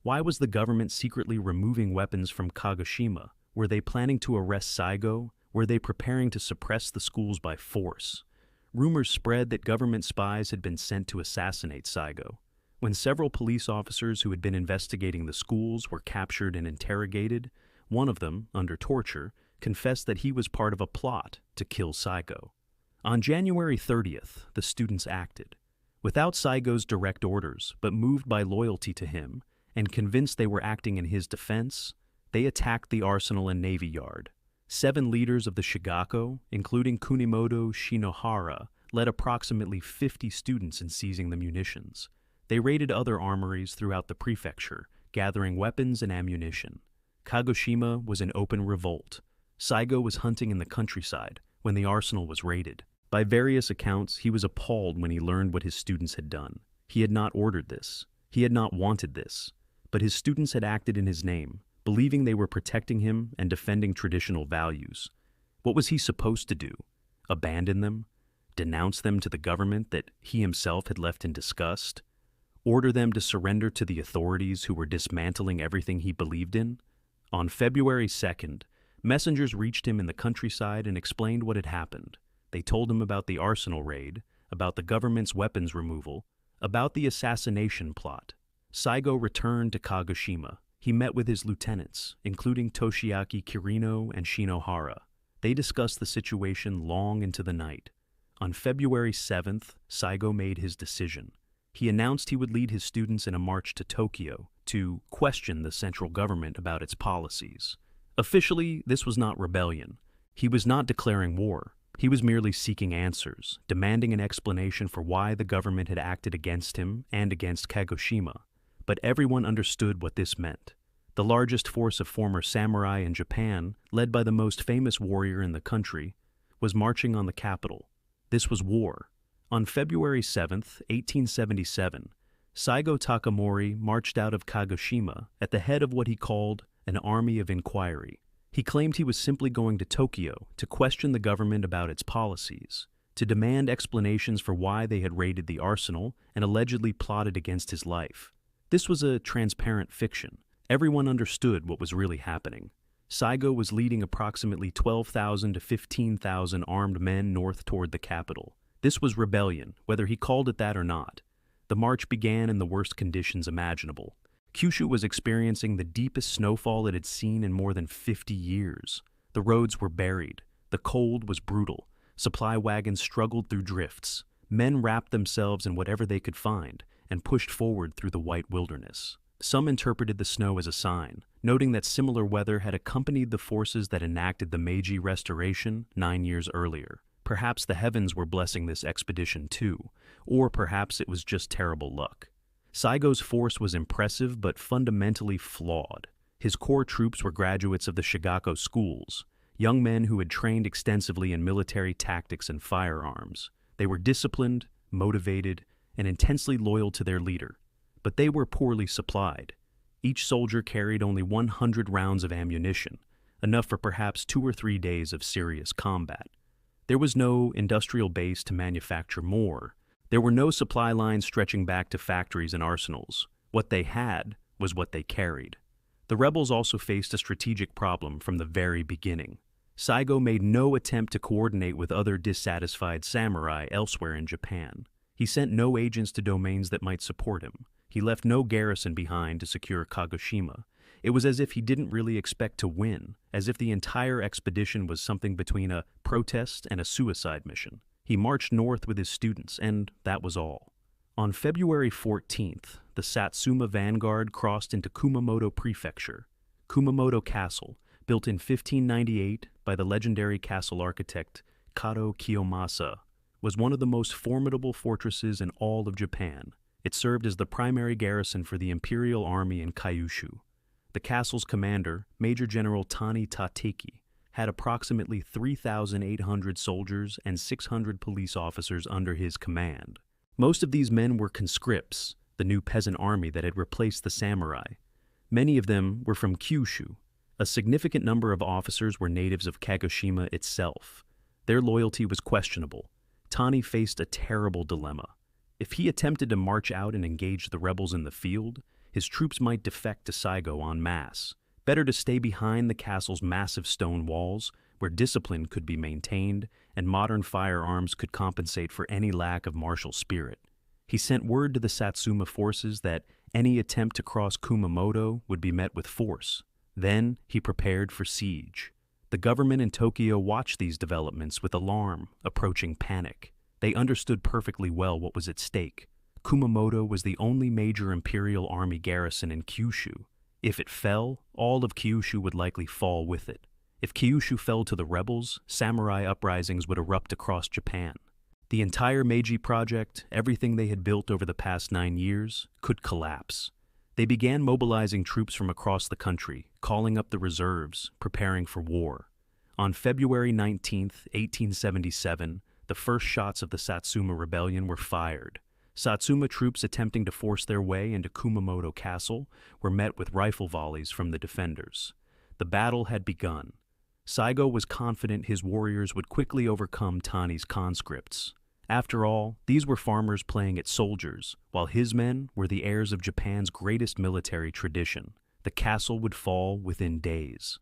Why was the government secretly removing weapons from Kagoshima? Were they planning to arrest Saigo? Were they preparing to suppress the schools by force? Rumors spread that government spies had been sent to assassinate Saigo. When several police officers who had been investigating the schools were captured and interrogated, one of them, under torture, confessed that he was part of a plot to kill Saigo. On January 30th, the students acted. Without Saigo's direct orders, but moved by loyalty to him, and convinced they were acting in his defense, they attacked the arsenal and navy yard. 7 leaders of the Shigako, including Kunimoto Shinohara, led approximately 50 students in seizing the munitions. They raided other armories throughout the prefecture, gathering weapons and ammunition. Kagoshima was in open revolt. Saigo was hunting in the countryside when the arsenal was raided. By various accounts, he was appalled when he learned what his students had done. He had not ordered this. He had not wanted this. But his students had acted in his name, believing they were protecting him and defending traditional values. What was he supposed to do? Abandon them? Denounce them to the government that he himself had left in disgust? Order them to surrender to the authorities who were dismantling everything he believed in? On February 2nd, messengers reached him in the countryside and explained what had happened. They told him about the arsenal raid, about the government's weapons removal, about the assassination plot. Saigo returned to Kagoshima. He met with his lieutenants, including Toshiaki Kirino and Shinohara. They discussed the situation long into the night. On February 7th, Saigo made his decision. He announced he would lead his students in a march to Tokyo to question the central government about its policies. Officially, this was not rebellion. He was not declaring war. He was merely seeking answers, demanding an explanation for why the government had acted against him and against Kagoshima. But everyone understood what this meant. The largest force of former samurai in Japan, led by the most famous warrior in the country, was marching on the capital. This was war. On February 7th, 1877, Saigo Takamori marched out of Kagoshima at the head of what he called an army of inquiry. He claimed he was simply going to Tokyo to question the government about its policies, to demand explanations for why they had raided the arsenal and allegedly plotted against his life. This was a transparent fiction. Everyone understood what was really happening. Saigo was leading approximately 12,000 to 15,000 armed men north toward the capital. This was rebellion, whether he called it that or not. The march began in the worst conditions imaginable. Kyushu was experiencing the deepest snowfall it had seen in more than 50 years. The roads were buried. The cold was brutal. Supply wagons struggled through drifts. Men wrapped themselves in whatever they could find and pushed forward through the white wilderness. Some interpreted the snow as a sign, noting that similar weather had accompanied the forces that enacted the Meiji Restoration 9 years earlier. Perhaps the heavens were blessing this expedition too, or perhaps it was just terrible luck. Saigo's force was impressive but fundamentally flawed. His core troops were graduates of the Shigako schools, young men who had trained extensively in military tactics and firearms. They were disciplined, motivated, and intensely loyal to their leader, but they were poorly supplied. Each soldier carried only 100 rounds of ammunition, enough for perhaps 2 or 3 days of serious combat. There was no industrial base to manufacture more. There were no supply lines stretching back to factories and arsenals. What they had was what they carried. The rebels also faced a strategic problem from the very beginning. Saigo made no attempt to coordinate with other dissatisfied samurai elsewhere in Japan. He sent no agents to domains that might support him. He left no garrison behind to secure Kagoshima. It was as if he didn't really expect to win, as if the entire expedition was something between a protest and a suicide mission. He marched north with his students, and that was all. On February 14th, the Satsuma vanguard crossed into Kumamoto Prefecture. Kumamoto Castle, built in 1598 by the legendary castle architect Kato Kiyomasa, was one of the most formidable fortresses in all of Japan. It served as the primary garrison for the imperial army in Kyushu. The castle's commander, Major General Tani Tateki, had approximately 3,800 soldiers and 600 police officers under his command. Most of these men were conscripts, the new peasant army that had replaced the samurai. Many of them were from Kyushu. A significant number of officers were natives of Kagoshima itself. Their loyalty was questionable. Tani faced a terrible dilemma. If he attempted to march out and engage the rebels in the field, his troops might defect to Saigo en masse. Better to stay behind the castle's massive stone walls, where discipline could be maintained and modern firearms could compensate for any lack of martial spirit. He sent word to the Satsuma forces that any attempt to cross Kumamoto would be met with force. Then he prepared for siege. The government in Tokyo watched these developments with alarm, approaching panic. They understood perfectly well what was at stake. Kumamoto was the only major imperial army garrison in Kyushu. If it fell, all of Kyushu would likely fall with it. If Kyushu fell to the rebels, samurai uprisings would erupt across Japan. The entire Meiji project, everything they had built over the past 9 years, could collapse. They began mobilizing troops from across the country, calling up the reserves, preparing for war. On February 19, 1877, the first shots of the Satsuma Rebellion were fired. Satsuma troops attempting to force their way into Kumamoto Castle were met with rifle volleys from the defenders. The battle had begun. Saigo was confident his warriors would quickly overcome Tani's conscripts. After all, these were farmers playing at soldiers, while his men were the heirs of Japan's greatest military tradition. The castle would fall within days.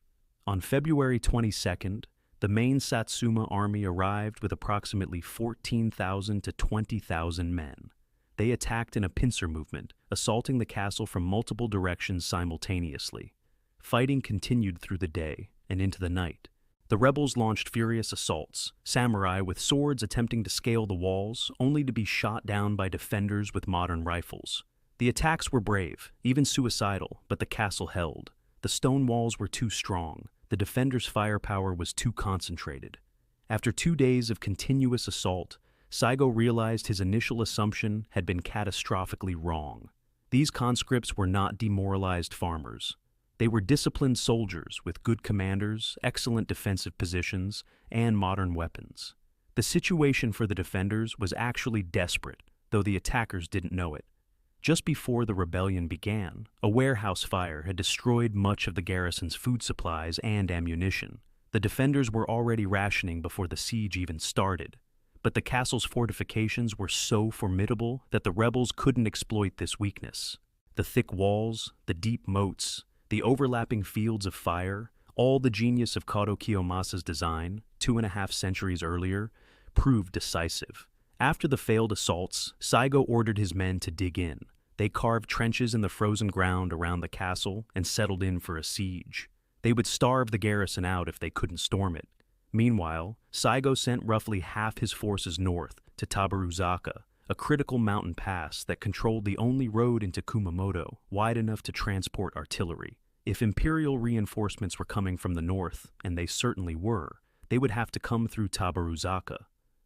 On February 22nd, the main Satsuma army arrived with approximately 14,000 to 20,000 men. They attacked in a pincer movement, assaulting the castle from multiple directions simultaneously. Fighting continued through the day and into the night. The rebels launched furious assaults, samurai with swords attempting to scale the walls, only to be shot down by defenders with modern rifles. The attacks were brave, even suicidal, but the castle held. The stone walls were too strong. The defenders' firepower was too concentrated. After 2 days of continuous assault, Saigo realized his initial assumption had been catastrophically wrong. These conscripts were not demoralized farmers. They were disciplined soldiers with good commanders, excellent defensive positions, and modern weapons. The situation for the defenders was actually desperate, though the attackers didn't know it. Just before the rebellion began, a warehouse fire had destroyed much of the garrison's food supplies and ammunition. The defenders were already rationing before the siege even started. But the castle's fortifications were so formidable that the rebels couldn't exploit this weakness. The thick walls, the deep moats, the overlapping fields of fire, all the genius of Kato Kiyomasa's design, 2.5 centuries earlier, proved decisive. After the failed assaults, Saigo ordered his men to dig in. They carved trenches in the frozen ground around the castle and settled in for a siege. They would starve the garrison out if they couldn't storm it. Meanwhile, Saigo sent roughly half his forces north to Tabaruzaka, a critical mountain pass that controlled the only road into Kumamoto, wide enough to transport artillery. If imperial reinforcements were coming from the north, and they certainly were, they would have to come through Tabaruzaka.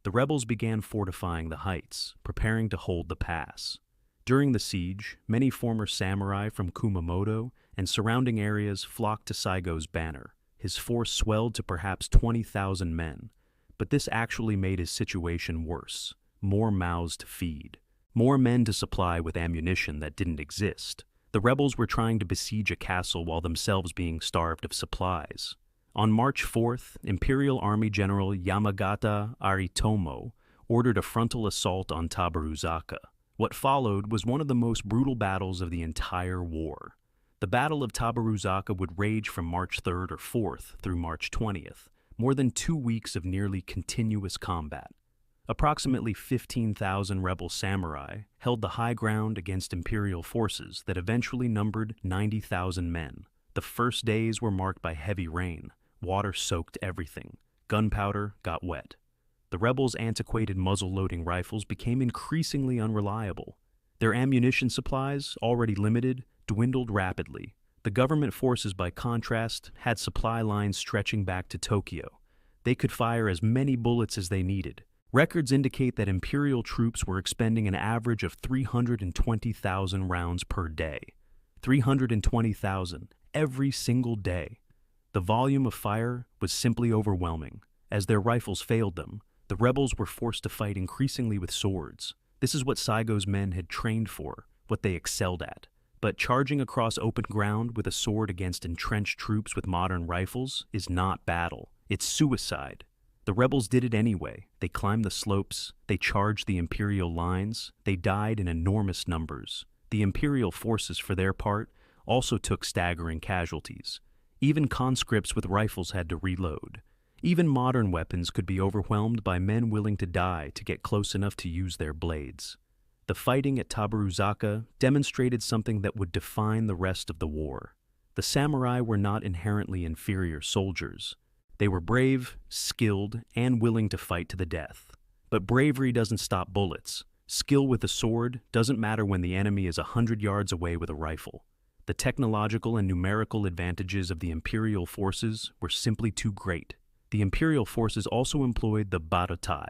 The rebels began fortifying the heights, preparing to hold the pass. During the siege, many former samurai from Kumamoto and surrounding areas flocked to Saigo's banner. His force swelled to perhaps 20,000 men, but this actually made his situation worse. More mouths to feed, more men to supply with ammunition that didn't exist. The rebels were trying to besiege a castle while themselves being starved of supplies. On March 4th, Imperial Army General Yamagata Aritomo ordered a frontal assault on Tabaruzaka. What followed was one of the most brutal battles of the entire war. The Battle of Tabaruzaka would rage from March 3rd or 4th through March 20th, more than 2 weeks of nearly continuous combat. Approximately 15,000 rebel samurai held the high ground against imperial forces that eventually numbered 90,000 men. The first days were marked by heavy rain. Water soaked everything. Gunpowder got wet. The rebels' antiquated muzzle-loading rifles became increasingly unreliable. Their ammunition supplies, already limited, dwindled rapidly. The government forces, by contrast, had supply lines stretching back to Tokyo. They could fire as many bullets as they needed. Records indicate that imperial troops were expending an average of 320,000 rounds per day. 320,000 every single day. The volume of fire was simply overwhelming. As their rifles failed them, the rebels were forced to fight increasingly with swords. This is what Saigo's men had trained for, what they excelled at. But charging across open ground with a sword against entrenched troops with modern rifles is not battle. It's suicide. The rebels did it anyway. They climbed the slopes, they charged the imperial lines, they died in enormous numbers. The imperial forces, for their part, also took staggering casualties. Even conscripts with rifles had to reload. Even modern weapons could be overwhelmed by men willing to die to get close enough to use their blades. The fighting at Tabaruzaka demonstrated something that would define the rest of the war. The samurai were not inherently inferior soldiers. They were brave, skilled, and willing to fight to the death. But bravery doesn't stop bullets. Skill with a sword doesn't matter when the enemy is 100 yards away with a rifle. The technological and numerical advantages of the imperial forces were simply too great. The imperial forces also employed the barutai,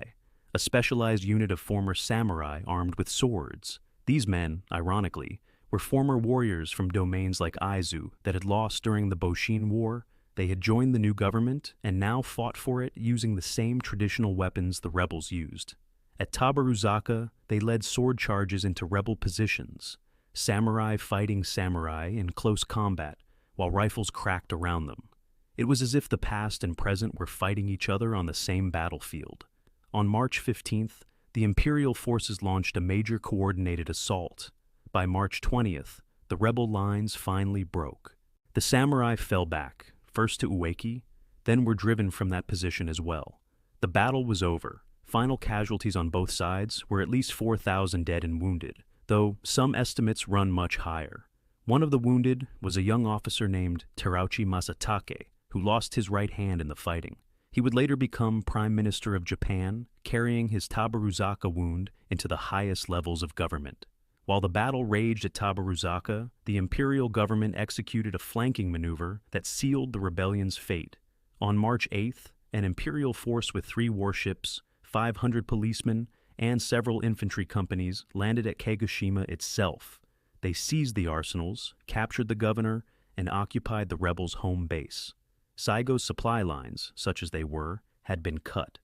a specialized unit of former samurai armed with swords. These men, ironically, were former warriors from domains like Aizu that had lost during the Boshin War. They had joined the new government and now fought for it using the same traditional weapons the rebels used. At Tabaruzaka, they led sword charges into rebel positions, samurai fighting samurai in close combat while rifles cracked around them. It was as if the past and present were fighting each other on the same battlefield. On March 15th, the imperial forces launched a major coordinated assault. By March 20th, the rebel lines finally broke. The samurai fell back, first to Ueki, then were driven from that position as well. The battle was over. Final casualties on both sides were at least 4,000 dead and wounded, though some estimates run much higher. One of the wounded was a young officer named Terauchi Masatake, who lost his right hand in the fighting. He would later become Prime Minister of Japan, carrying his Tabaruzaka wound into the highest levels of government. While the battle raged at Tabaruzaka, the imperial government executed a flanking maneuver that sealed the rebellion's fate. On March 8th, an imperial force with 3 warships, 500 policemen, and several infantry companies landed at Kagoshima itself. They seized the arsenals, captured the governor, and occupied the rebels' home base. Saigo's supply lines, such as they were, had been cut.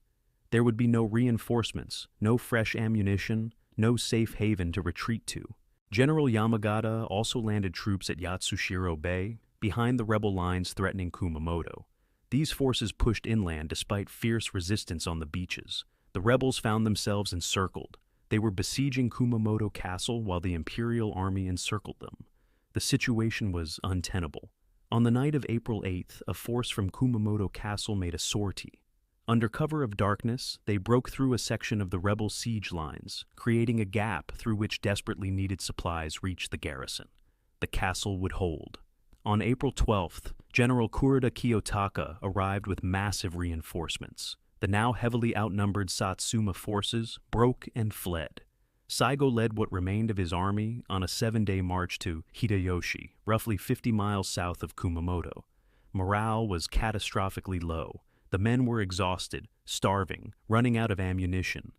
There would be no reinforcements, no fresh ammunition, no safe haven to retreat to. General Yamagata also landed troops at Yatsushiro Bay, behind the rebel lines threatening Kumamoto. These forces pushed inland despite fierce resistance on the beaches. The rebels found themselves encircled. They were besieging Kumamoto Castle while the imperial army encircled them. The situation was untenable. On the night of April 8th, a force from Kumamoto Castle made a sortie. Under cover of darkness, they broke through a section of the rebel siege lines, creating a gap through which desperately needed supplies reached the garrison. The castle would hold. On April 12th, General Kurita Kiyotaka arrived with massive reinforcements. The now heavily outnumbered Satsuma forces broke and fled. Saigo led what remained of his army on a 7-day march to Hideyoshi, roughly 50 miles south of Kumamoto. Morale was catastrophically low. The men were exhausted, starving, running out of ammunition.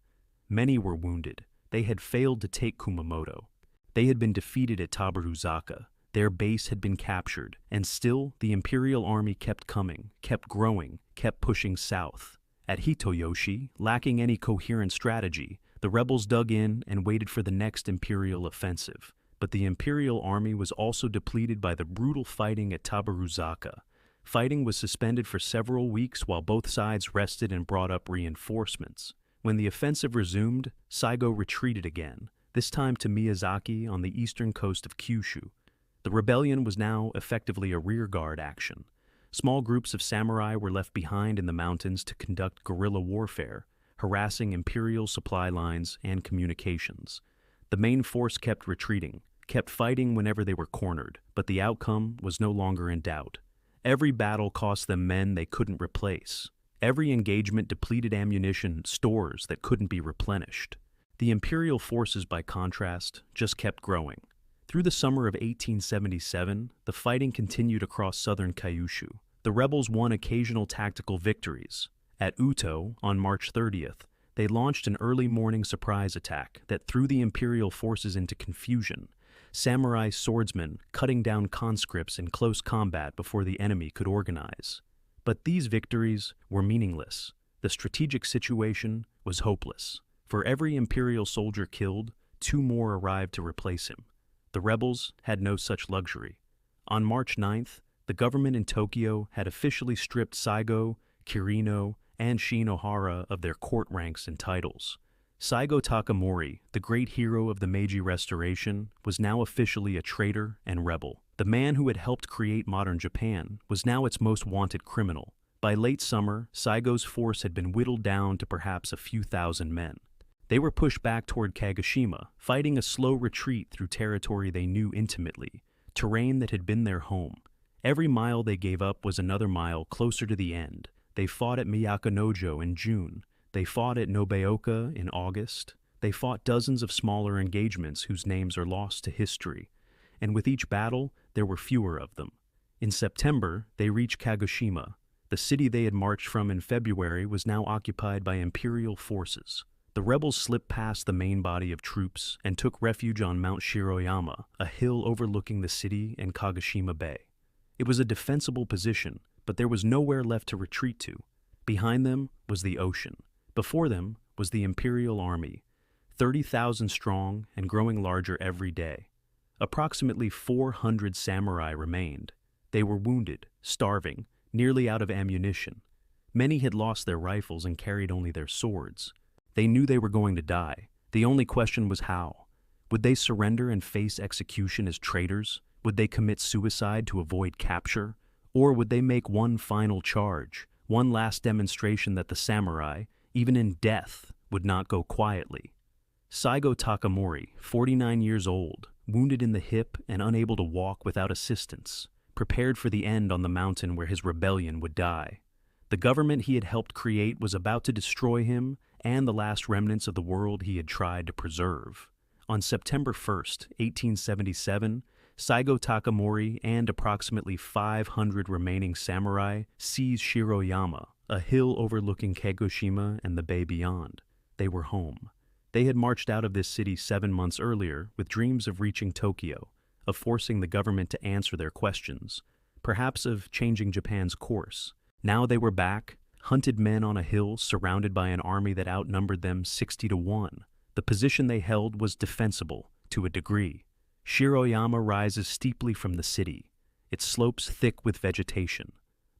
Many were wounded. They had failed to take Kumamoto. They had been defeated at Tabaruzaka. Their base had been captured, and still the imperial army kept coming, kept growing, kept pushing south. At Hitoyoshi, lacking any coherent strategy, the rebels dug in and waited for the next imperial offensive. But the imperial army was also depleted by the brutal fighting at Tabaruzaka. Fighting was suspended for several weeks while both sides rested and brought up reinforcements. When the offensive resumed, Saigo retreated again, this time to Miyazaki on the eastern coast of Kyushu. The rebellion was now effectively a rearguard action. Small groups of samurai were left behind in the mountains to conduct guerrilla warfare, harassing imperial supply lines and communications. The main force kept retreating, kept fighting whenever they were cornered, but the outcome was no longer in doubt. Every battle cost them men they couldn't replace. Every engagement depleted ammunition stores that couldn't be replenished. The imperial forces, by contrast, just kept growing. Through the summer of 1877, the fighting continued across southern Kyushu. The rebels won occasional tactical victories. At Uto, on March 30th, they launched an early morning surprise attack that threw the imperial forces into confusion. Samurai swordsmen cutting down conscripts in close combat before the enemy could organize. But these victories were meaningless. The strategic situation was hopeless. For every imperial soldier killed, 2 more arrived to replace him. The rebels had no such luxury. On March 9th, the government in Tokyo had officially stripped Saigo, Kirino, and Shinohara of their court ranks and titles. Saigo Takamori, the great hero of the Meiji Restoration, was now officially a traitor and rebel. The man who had helped create modern Japan was now its most wanted criminal. By late summer, Saigo's force had been whittled down to perhaps a few thousand men. They were pushed back toward Kagoshima, fighting a slow retreat through territory they knew intimately, terrain that had been their home. Every mile they gave up was another mile closer to the end. They fought at Miyako-Nojo in June. They fought at Nobeoka in August. They fought dozens of smaller engagements whose names are lost to history. And with each battle, there were fewer of them. In September, they reached Kagoshima. The city they had marched from in February was now occupied by imperial forces. The rebels slipped past the main body of troops and took refuge on Mount Shiroyama, a hill overlooking the city and Kagoshima Bay. It was a defensible position, but there was nowhere left to retreat to. Behind them was the ocean. Before them was the imperial army, 30,000 strong and growing larger every day. Approximately 400 samurai remained. They were wounded, starving, nearly out of ammunition. Many had lost their rifles and carried only their swords. They knew they were going to die. The only question was how. Would they surrender and face execution as traitors? Would they commit suicide to avoid capture? Or would they make one final charge, one last demonstration that the samurai, even in death, would not go quietly? Saigo Takamori, 49 years old, wounded in the hip and unable to walk without assistance, prepared for the end on the mountain where his rebellion would die. The government he had helped create was about to destroy him and the last remnants of the world he had tried to preserve. On September 1st, 1877, Saigo Takamori and approximately 500 remaining samurai seized Shiroyama, a hill overlooking Kagoshima and the bay beyond. They were home. They had marched out of this city 7 months earlier with dreams of reaching Tokyo, of forcing the government to answer their questions, perhaps of changing Japan's course. Now they were back, hunted men on a hill surrounded by an army that outnumbered them 60-1. The position they held was defensible, to a degree. Shiroyama rises steeply from the city, its slopes thick with vegetation.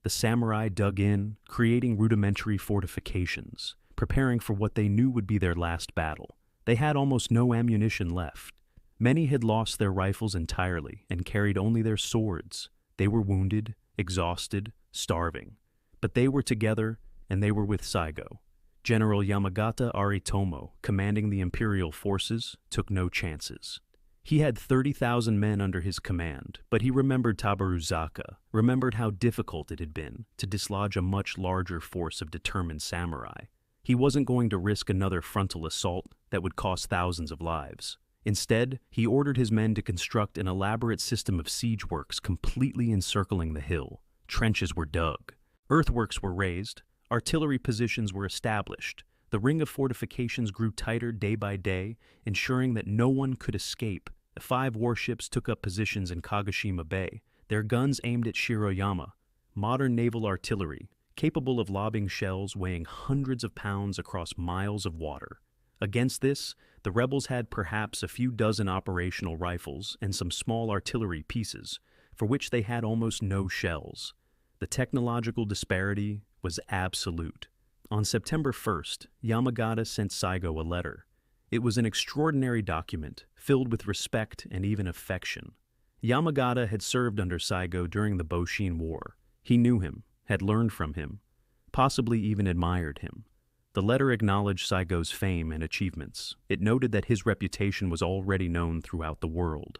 The samurai dug in, creating rudimentary fortifications, preparing for what they knew would be their last battle. They had almost no ammunition left. Many had lost their rifles entirely and carried only their swords. They were wounded, exhausted, starving. But they were together, and they were with Saigo. General Yamagata Aritomo, commanding the imperial forces, took no chances. He had 30,000 men under his command, but he remembered Tabaruzaka, remembered how difficult it had been to dislodge a much larger force of determined samurai. He wasn't going to risk another frontal assault that would cost thousands of lives. Instead, he ordered his men to construct an elaborate system of siege works completely encircling the hill. Trenches were dug. Earthworks were raised, artillery positions were established. The ring of fortifications grew tighter day by day, ensuring that no one could escape. The 5 warships took up positions in Kagoshima Bay, their guns aimed at Shiroyama. Modern naval artillery, capable of lobbing shells weighing hundreds of pounds across miles of water. Against this, the rebels had perhaps a few dozen operational rifles and some small artillery pieces, for which they had almost no shells. The technological disparity was absolute. On September 1st, Yamagata sent Saigo a letter. It was an extraordinary document, filled with respect and even affection. Yamagata had served under Saigo during the Boshin War. He knew him, had learned from him, possibly even admired him. The letter acknowledged Saigo's fame and achievements. It noted that his reputation was already known throughout the world,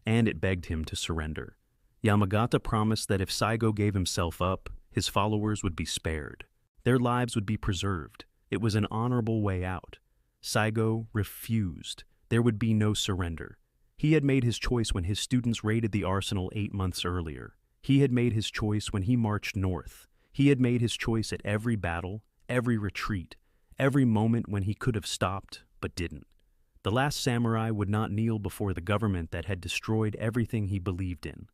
and it begged him to surrender. Yamagata promised that if Saigo gave himself up, his followers would be spared. Their lives would be preserved. It was an honorable way out. Saigo refused. There would be no surrender. He had made his choice when his students raided the arsenal 8 months earlier. He had made his choice when he marched north. He had made his choice at every battle, every retreat, every moment when he could have stopped but didn't. The last samurai would not kneel before the government that had destroyed everything he believed in.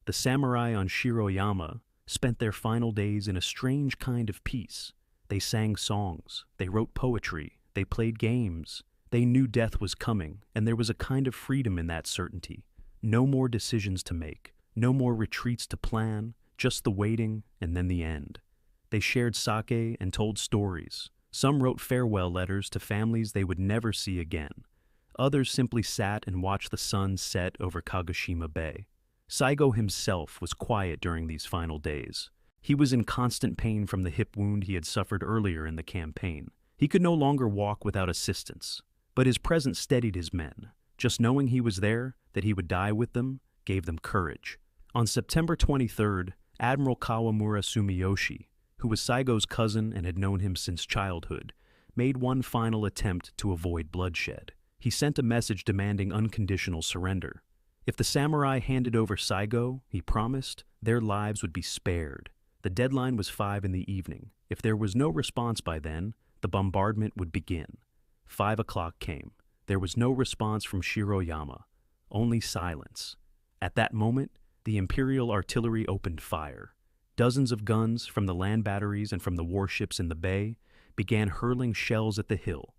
The samurai on Shiroyama spent their final days in a strange kind of peace. They sang songs, they wrote poetry, they played games. They knew death was coming, and there was a kind of freedom in that certainty. No more decisions to make, no more retreats to plan, just the waiting and then the end. They shared sake and told stories. Some wrote farewell letters to families they would never see again. Others simply sat and watched the sun set over Kagoshima Bay. Saigo himself was quiet during these final days. He was in constant pain from the hip wound he had suffered earlier in the campaign. He could no longer walk without assistance, but his presence steadied his men. Just knowing he was there, that he would die with them, gave them courage. On September 23rd, Admiral Kawamura Sumiyoshi, who was Saigo's cousin and had known him since childhood, made one final attempt to avoid bloodshed. He sent a message demanding unconditional surrender. If the samurai handed over Saigo, he promised, their lives would be spared. The deadline was 5 in the evening. If there was no response by then, the bombardment would begin. 5 o'clock came. There was no response from Shiroyama, only silence. At that moment, the Imperial artillery opened fire. Dozens of guns from the land batteries and from the warships in the bay began hurling shells at the hill.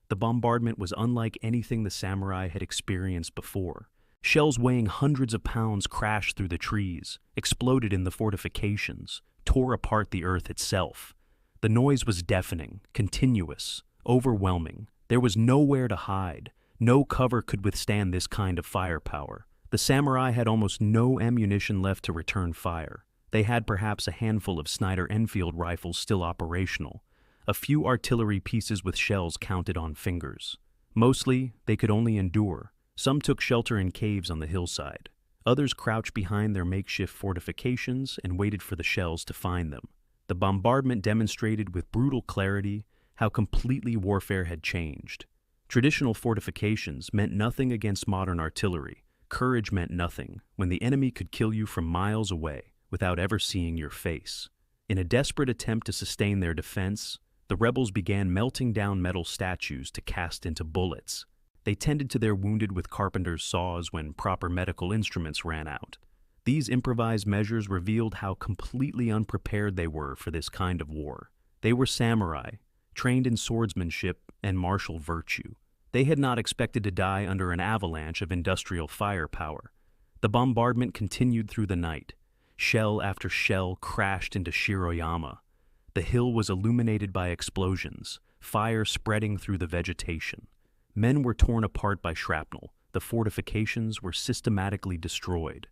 The bombardment was unlike anything the samurai had experienced before. Shells weighing hundreds of pounds crashed through the trees, exploded in the fortifications, tore apart the earth itself. The noise was deafening, continuous, overwhelming. There was nowhere to hide. No cover could withstand this kind of firepower. The samurai had almost no ammunition left to return fire. They had perhaps a handful of Snyder-Enfield rifles still operational, a few artillery pieces with shells counted on fingers. Mostly, they could only endure. Some took shelter in caves on the hillside. Others crouched behind their makeshift fortifications and waited for the shells to find them. The bombardment demonstrated with brutal clarity how completely warfare had changed. Traditional fortifications meant nothing against modern artillery. Courage meant nothing when the enemy could kill you from miles away without ever seeing your face. In a desperate attempt to sustain their defense, the rebels began melting down metal statues to cast into bullets. They tended to their wounded with carpenter's saws when proper medical instruments ran out. These improvised measures revealed how completely unprepared they were for this kind of war. They were samurai, trained in swordsmanship and martial virtue. They had not expected to die under an avalanche of industrial firepower. The bombardment continued through the night. Shell after shell crashed into Shiroyama. The hill was illuminated by explosions, fire spreading through the vegetation. Men were torn apart by shrapnel. The fortifications were systematically destroyed.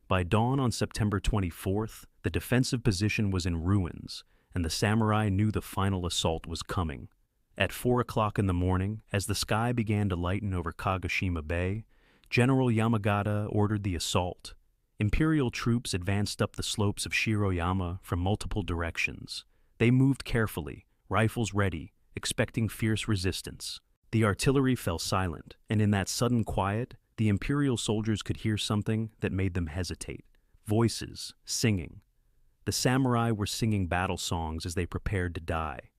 By dawn on September 24th, the defensive position was in ruins, and the samurai knew the final assault was coming. At 4 o'clock in the morning, as the sky began to lighten over Kagoshima Bay, General Yamagata ordered the assault. Imperial troops advanced up the slopes of Shiroyama from multiple directions. They moved carefully, rifles ready, expecting fierce resistance. The artillery fell silent, and in that sudden quiet, the Imperial soldiers could hear something that made them hesitate. Voices, singing. The samurai were singing battle songs as they prepared to die.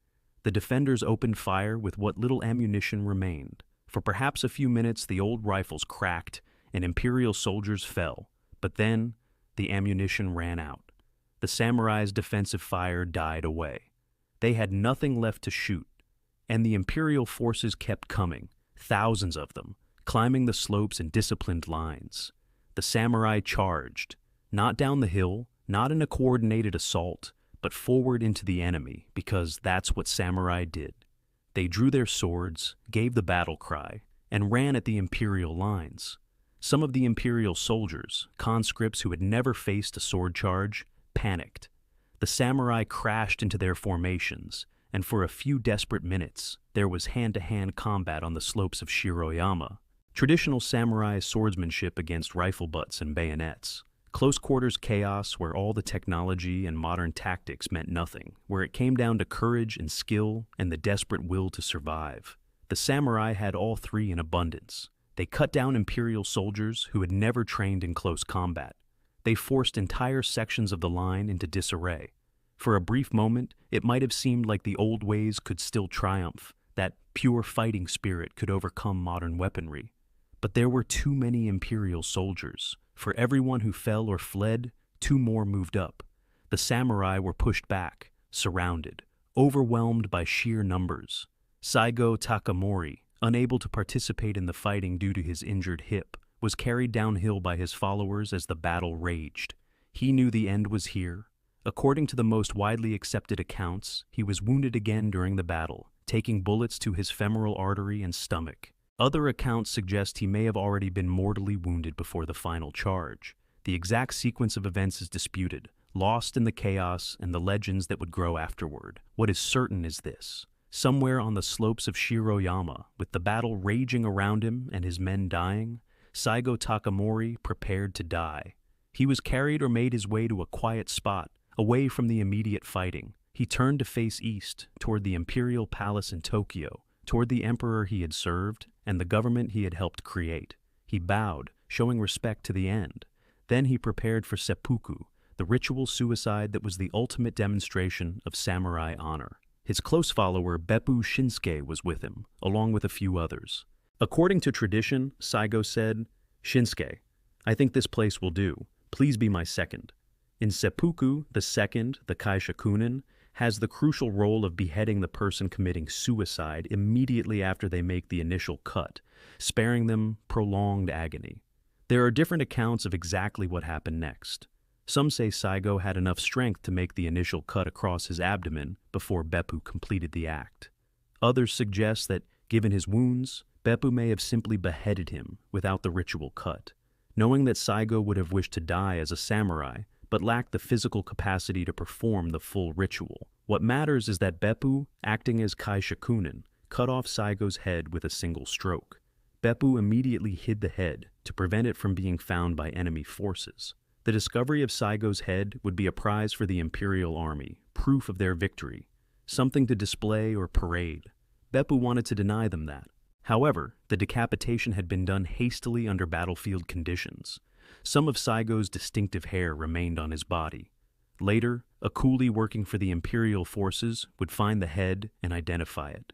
The defenders opened fire with what little ammunition remained. For perhaps a few minutes, the old rifles cracked and Imperial soldiers fell. But then, the ammunition ran out. The samurai's defensive fire died away. They had nothing left to shoot. And the Imperial forces kept coming, thousands of them, climbing the slopes in disciplined lines. The samurai charged, not down the hill, not in a coordinated assault, but forward into the enemy, because that's what samurai did. They drew their swords, gave the battle cry, and ran at the Imperial lines. Some of the imperial soldiers, conscripts who had never faced a sword charge, panicked. The samurai crashed into their formations, and for a few desperate minutes, there was hand-to-hand combat on the slopes of Shiroyama. Traditional samurai swordsmanship against rifle butts and bayonets. Close-quarters chaos where all the technology and modern tactics meant nothing, where it came down to courage and skill and the desperate will to survive. The samurai had all three in abundance. They cut down imperial soldiers who had never trained in close combat. They forced entire sections of the line into disarray. For a brief moment, it might have seemed like the old ways could still triumph, that pure fighting spirit could overcome modern weaponry. But there were too many imperial soldiers. For everyone who fell or fled, two more moved up. The samurai were pushed back, surrounded, overwhelmed by sheer numbers. Saigo Takamori, unable to participate in the fighting due to his injured hip, was carried downhill by his followers as the battle raged. He knew the end was here. According to the most widely accepted accounts, he was wounded again during the battle, taking bullets to his femoral artery and stomach. Other accounts suggest he may have already been mortally wounded before the final charge. The exact sequence of events is disputed, lost in the chaos and the legends that would grow afterward. What is certain is this. Somewhere on the slopes of Shiroyama, with the battle raging around him and his men dying, Saigo Takamori prepared to die. He was carried or made his way to a quiet spot, away from the immediate fighting. He turned to face east, toward the imperial palace in Tokyo, toward the emperor he had served and the government he had helped create. He bowed, showing respect to the end. Then he prepared for seppuku, the ritual suicide that was the ultimate demonstration of samurai honor. His close follower Beppu Shinsuke was with him, along with a few others. According to tradition, Saigo said, "Shinsuke, I think this place will do. Please be my second." In seppuku, the second, the kaishakunin, has the crucial role of beheading the person committing suicide immediately after they make the initial cut, sparing them prolonged agony. There are different accounts of exactly what happened next. Some say Saigo had enough strength to make the initial cut across his abdomen before Beppu completed the act. Others suggest that, given his wounds, Beppu may have simply beheaded him without the ritual cut. Knowing that Saigo would have wished to die as a samurai, but lacked the physical capacity to perform the full ritual. What matters is that Beppu, acting as kaishakunin, cut off Saigo's head with a single stroke. Beppu immediately hid the head to prevent it from being found by enemy forces. The discovery of Saigo's head would be a prize for the imperial army, proof of their victory, something to display or parade. Beppu wanted to deny them that. However, the decapitation had been done hastily under battlefield conditions. Some of Saigo's distinctive hair remained on his body. Later, a coolie working for the imperial forces would find the head and identify it.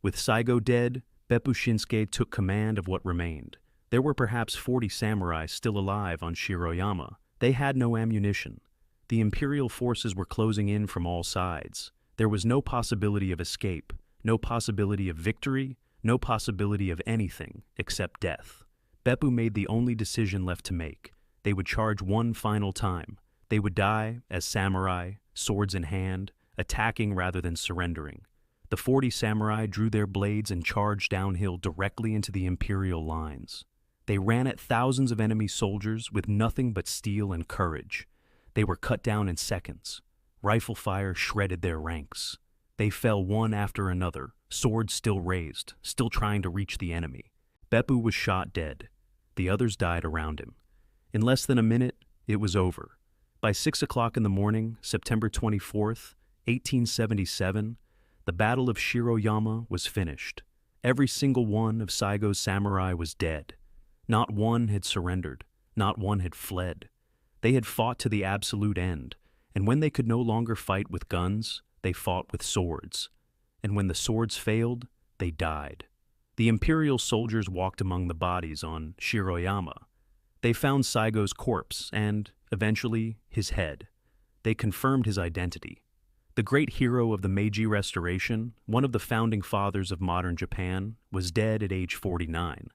With Saigo dead, Beppu Shinsuke took command of what remained. There were perhaps 40 samurai still alive on Shiroyama. They had no ammunition. The imperial forces were closing in from all sides. There was no possibility of escape, no possibility of victory, no possibility of anything except death. Beppu made the only decision left to make. They would charge one final time. They would die as samurai, swords in hand, attacking rather than surrendering. The 40 samurai drew their blades and charged downhill directly into the imperial lines. They ran at thousands of enemy soldiers with nothing but steel and courage. They were cut down in seconds. Rifle fire shredded their ranks. They fell one after another, swords still raised, still trying to reach the enemy. Beppu was shot dead. The others died around him. In less than a minute, it was over. By 6 o'clock in the morning, September 24th, 1877, the Battle of Shiroyama was finished. Every single one of Saigo's samurai was dead. Not one had surrendered. Not one had fled. They had fought to the absolute end, and when they could no longer fight with guns, they fought with swords. And when the swords failed, they died. The imperial soldiers walked among the bodies on Shiroyama. They found Saigo's corpse and, eventually, his head. They confirmed his identity. The great hero of the Meiji Restoration, one of the founding fathers of modern Japan, was dead at age 49.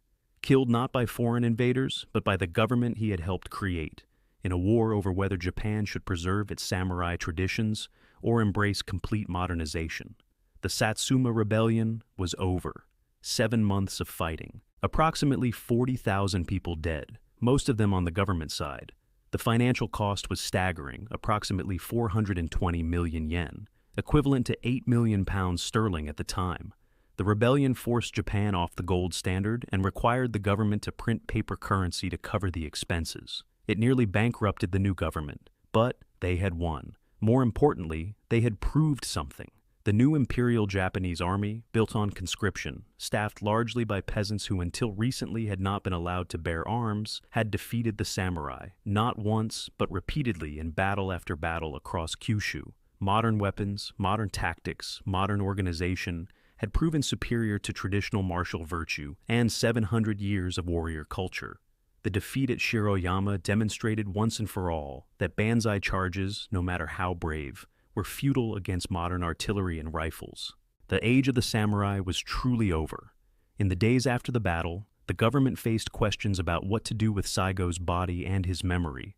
Killed not by foreign invaders, but by the government he had helped create, in a war over whether Japan should preserve its samurai traditions or embrace complete modernization. The Satsuma Rebellion was over. 7 months of fighting, Approximately 40,000 people dead, most of them on the government side. The financial cost was staggering, approximately 420 million yen, equivalent to 8 million pounds sterling at the time. The rebellion forced Japan off the gold standard and required the government to print paper currency to cover the expenses. It nearly bankrupted the new government, but they had won. More importantly, they had proved something. The new Imperial Japanese Army, built on conscription, staffed largely by peasants who until recently had not been allowed to bear arms, had defeated the samurai, not once, but repeatedly in battle after battle across Kyushu. Modern weapons, modern tactics, modern organization had proven superior to traditional martial virtue and 700 years of warrior culture. The defeat at Shiroyama demonstrated once and for all that banzai charges, no matter how brave, were futile against modern artillery and rifles. The age of the samurai was truly over. In the days after the battle, the government faced questions about what to do with Saigo's body and his memory.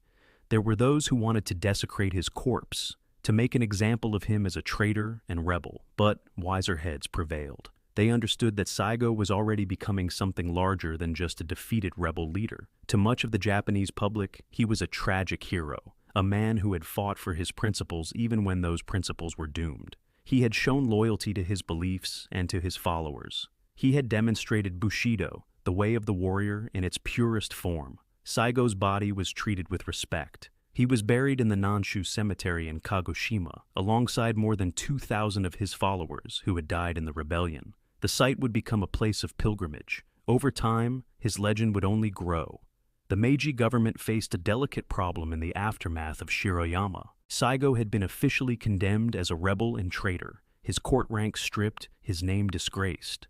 There were those who wanted to desecrate his corpse, to make an example of him as a traitor and rebel, but wiser heads prevailed. They understood that Saigo was already becoming something larger than just a defeated rebel leader. To much of the Japanese public, he was a tragic hero, a man who had fought for his principles even when those principles were doomed. He had shown loyalty to his beliefs and to his followers. He had demonstrated Bushido, the way of the warrior, in its purest form. Saigo's body was treated with respect. He was buried in the Nanshu cemetery in Kagoshima, alongside more than 2,000 of his followers who had died in the rebellion. The site would become a place of pilgrimage. Over time, his legend would only grow. The Meiji government faced a delicate problem in the aftermath of Shiroyama. Saigo had been officially condemned as a rebel and traitor, his court rank stripped, his name disgraced.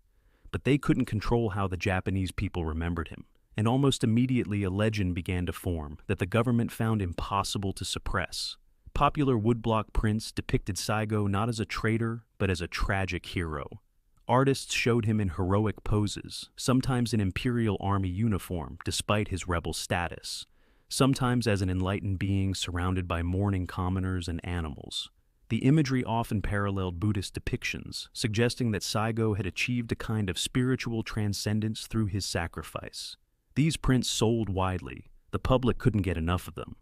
But they couldn't control how the Japanese people remembered him, and almost immediately a legend began to form that the government found impossible to suppress. Popular woodblock prints depicted Saigo not as a traitor, but as a tragic hero. Artists showed him in heroic poses, sometimes in imperial army uniform despite his rebel status, sometimes as an enlightened being surrounded by mourning commoners and animals. The imagery often paralleled Buddhist depictions, suggesting that Saigo had achieved a kind of spiritual transcendence through his sacrifice. These prints sold widely. The public couldn't get enough of them.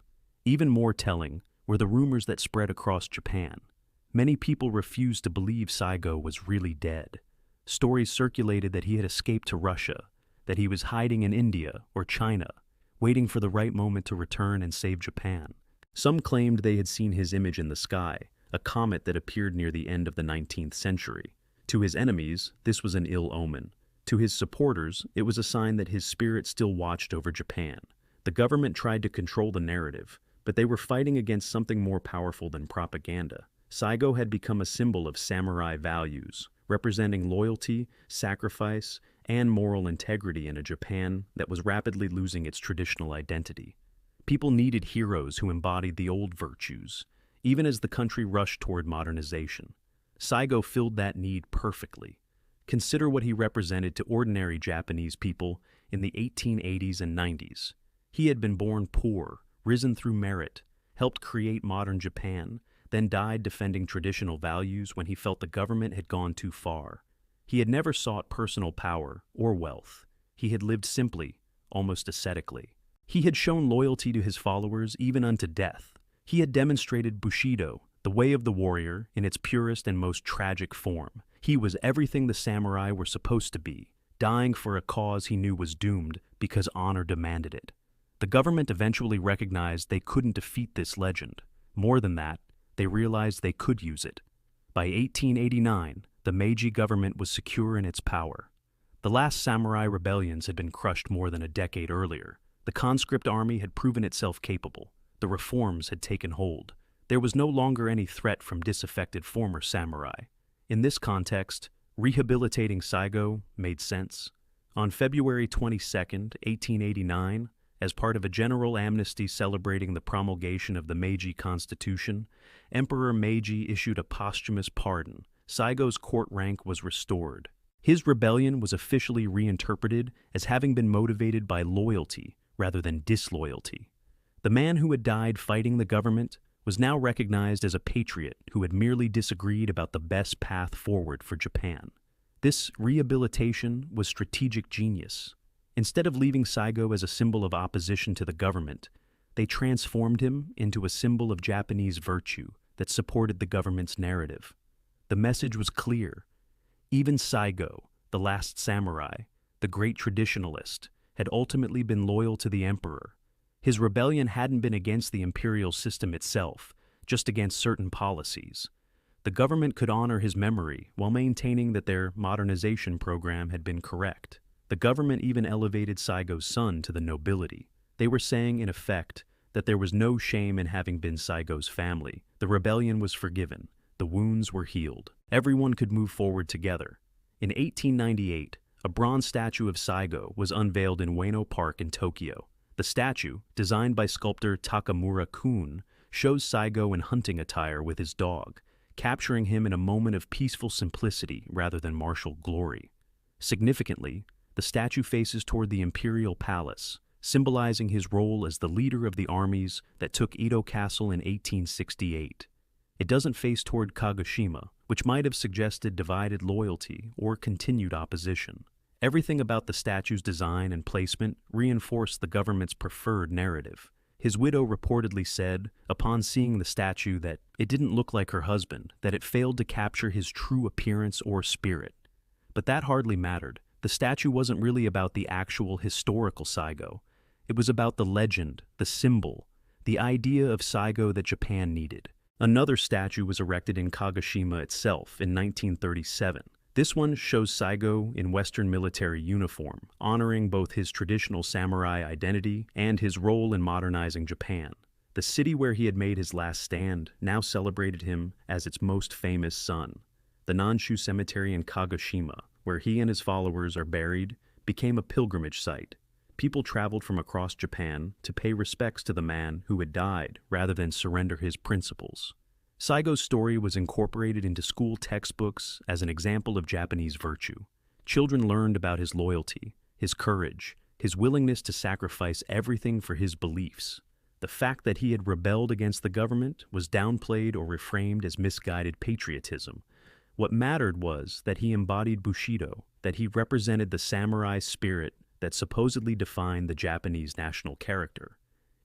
Even more telling were the rumors that spread across Japan. Many people refused to believe Saigo was really dead. Stories circulated that he had escaped to Russia, that he was hiding in India or China, waiting for the right moment to return and save Japan. Some claimed they had seen his image in the sky, a comet that appeared near the end of the 19th century. To his enemies, this was an ill omen. To his supporters, it was a sign that his spirit still watched over Japan. The government tried to control the narrative, but they were fighting against something more powerful than propaganda. Saigo had become a symbol of samurai values, representing loyalty, sacrifice, and moral integrity in a Japan that was rapidly losing its traditional identity. People needed heroes who embodied the old virtues, even as the country rushed toward modernization. Saigo filled that need perfectly. Consider what he represented to ordinary Japanese people in the 1880s and 90s. He had been born poor, risen through merit, helped create modern Japan, then died defending traditional values when he felt the government had gone too far. He had never sought personal power or wealth. He had lived simply, almost ascetically. He had shown loyalty to his followers even unto death. He had demonstrated Bushido, the way of the warrior, in its purest and most tragic form. He was everything the samurai were supposed to be, dying for a cause he knew was doomed because honor demanded it. The government eventually recognized they couldn't defeat this legend. More than that, they realized they could use it. By 1889, the Meiji government was secure in its power. The last samurai rebellions had been crushed more than a decade earlier. The conscript army had proven itself capable. The reforms had taken hold. There was no longer any threat from disaffected former samurai. In this context, rehabilitating Saigo made sense. On February 22, 1889, as part of a general amnesty celebrating the promulgation of the Meiji Constitution, Emperor Meiji issued a posthumous pardon. Saigo's court rank was restored. His rebellion was officially reinterpreted as having been motivated by loyalty rather than disloyalty. The man who had died fighting the government was now recognized as a patriot who had merely disagreed about the best path forward for Japan. This rehabilitation was strategic genius. Instead of leaving Saigo as a symbol of opposition to the government, they transformed him into a symbol of Japanese virtue that supported the government's narrative. The message was clear. Even Saigo, the last samurai, the great traditionalist, had ultimately been loyal to the emperor. His rebellion hadn't been against the imperial system itself, just against certain policies. The government could honor his memory while maintaining that their modernization program had been correct. The government even elevated Saigo's son to the nobility. They were saying, in effect, that there was no shame in having been Saigo's family. The rebellion was forgiven. The wounds were healed. Everyone could move forward together. In 1898, a bronze statue of Saigo was unveiled in Ueno Park in Tokyo. The statue, designed by sculptor Takamura Kun, shows Saigo in hunting attire with his dog, capturing him in a moment of peaceful simplicity rather than martial glory. Significantly, the statue faces toward the imperial palace, symbolizing his role as the leader of the armies that took Edo Castle in 1868. It doesn't face toward Kagoshima, which might have suggested divided loyalty or continued opposition. Everything about the statue's design and placement reinforced the government's preferred narrative. His widow reportedly said, upon seeing the statue, that it didn't look like her husband, that it failed to capture his true appearance or spirit. But that hardly mattered. The statue wasn't really about the actual historical Saigo. It was about the legend, the symbol, the idea of Saigo that Japan needed. Another statue was erected in Kagoshima itself in 1937. This one shows Saigo in Western military uniform, honoring both his traditional samurai identity and his role in modernizing Japan. The city where he had made his last stand now celebrated him as its most famous son. The Nanshu Cemetery in Kagoshima, where he and his followers are buried, became a pilgrimage site. People traveled from across Japan to pay respects to the man who had died rather than surrender his principles. Saigo's story was incorporated into school textbooks as an example of Japanese virtue. Children learned about his loyalty, his courage, his willingness to sacrifice everything for his beliefs. The fact that he had rebelled against the government was downplayed or reframed as misguided patriotism. What mattered was that he embodied Bushido, that he represented the samurai spirit that supposedly defined the Japanese national character.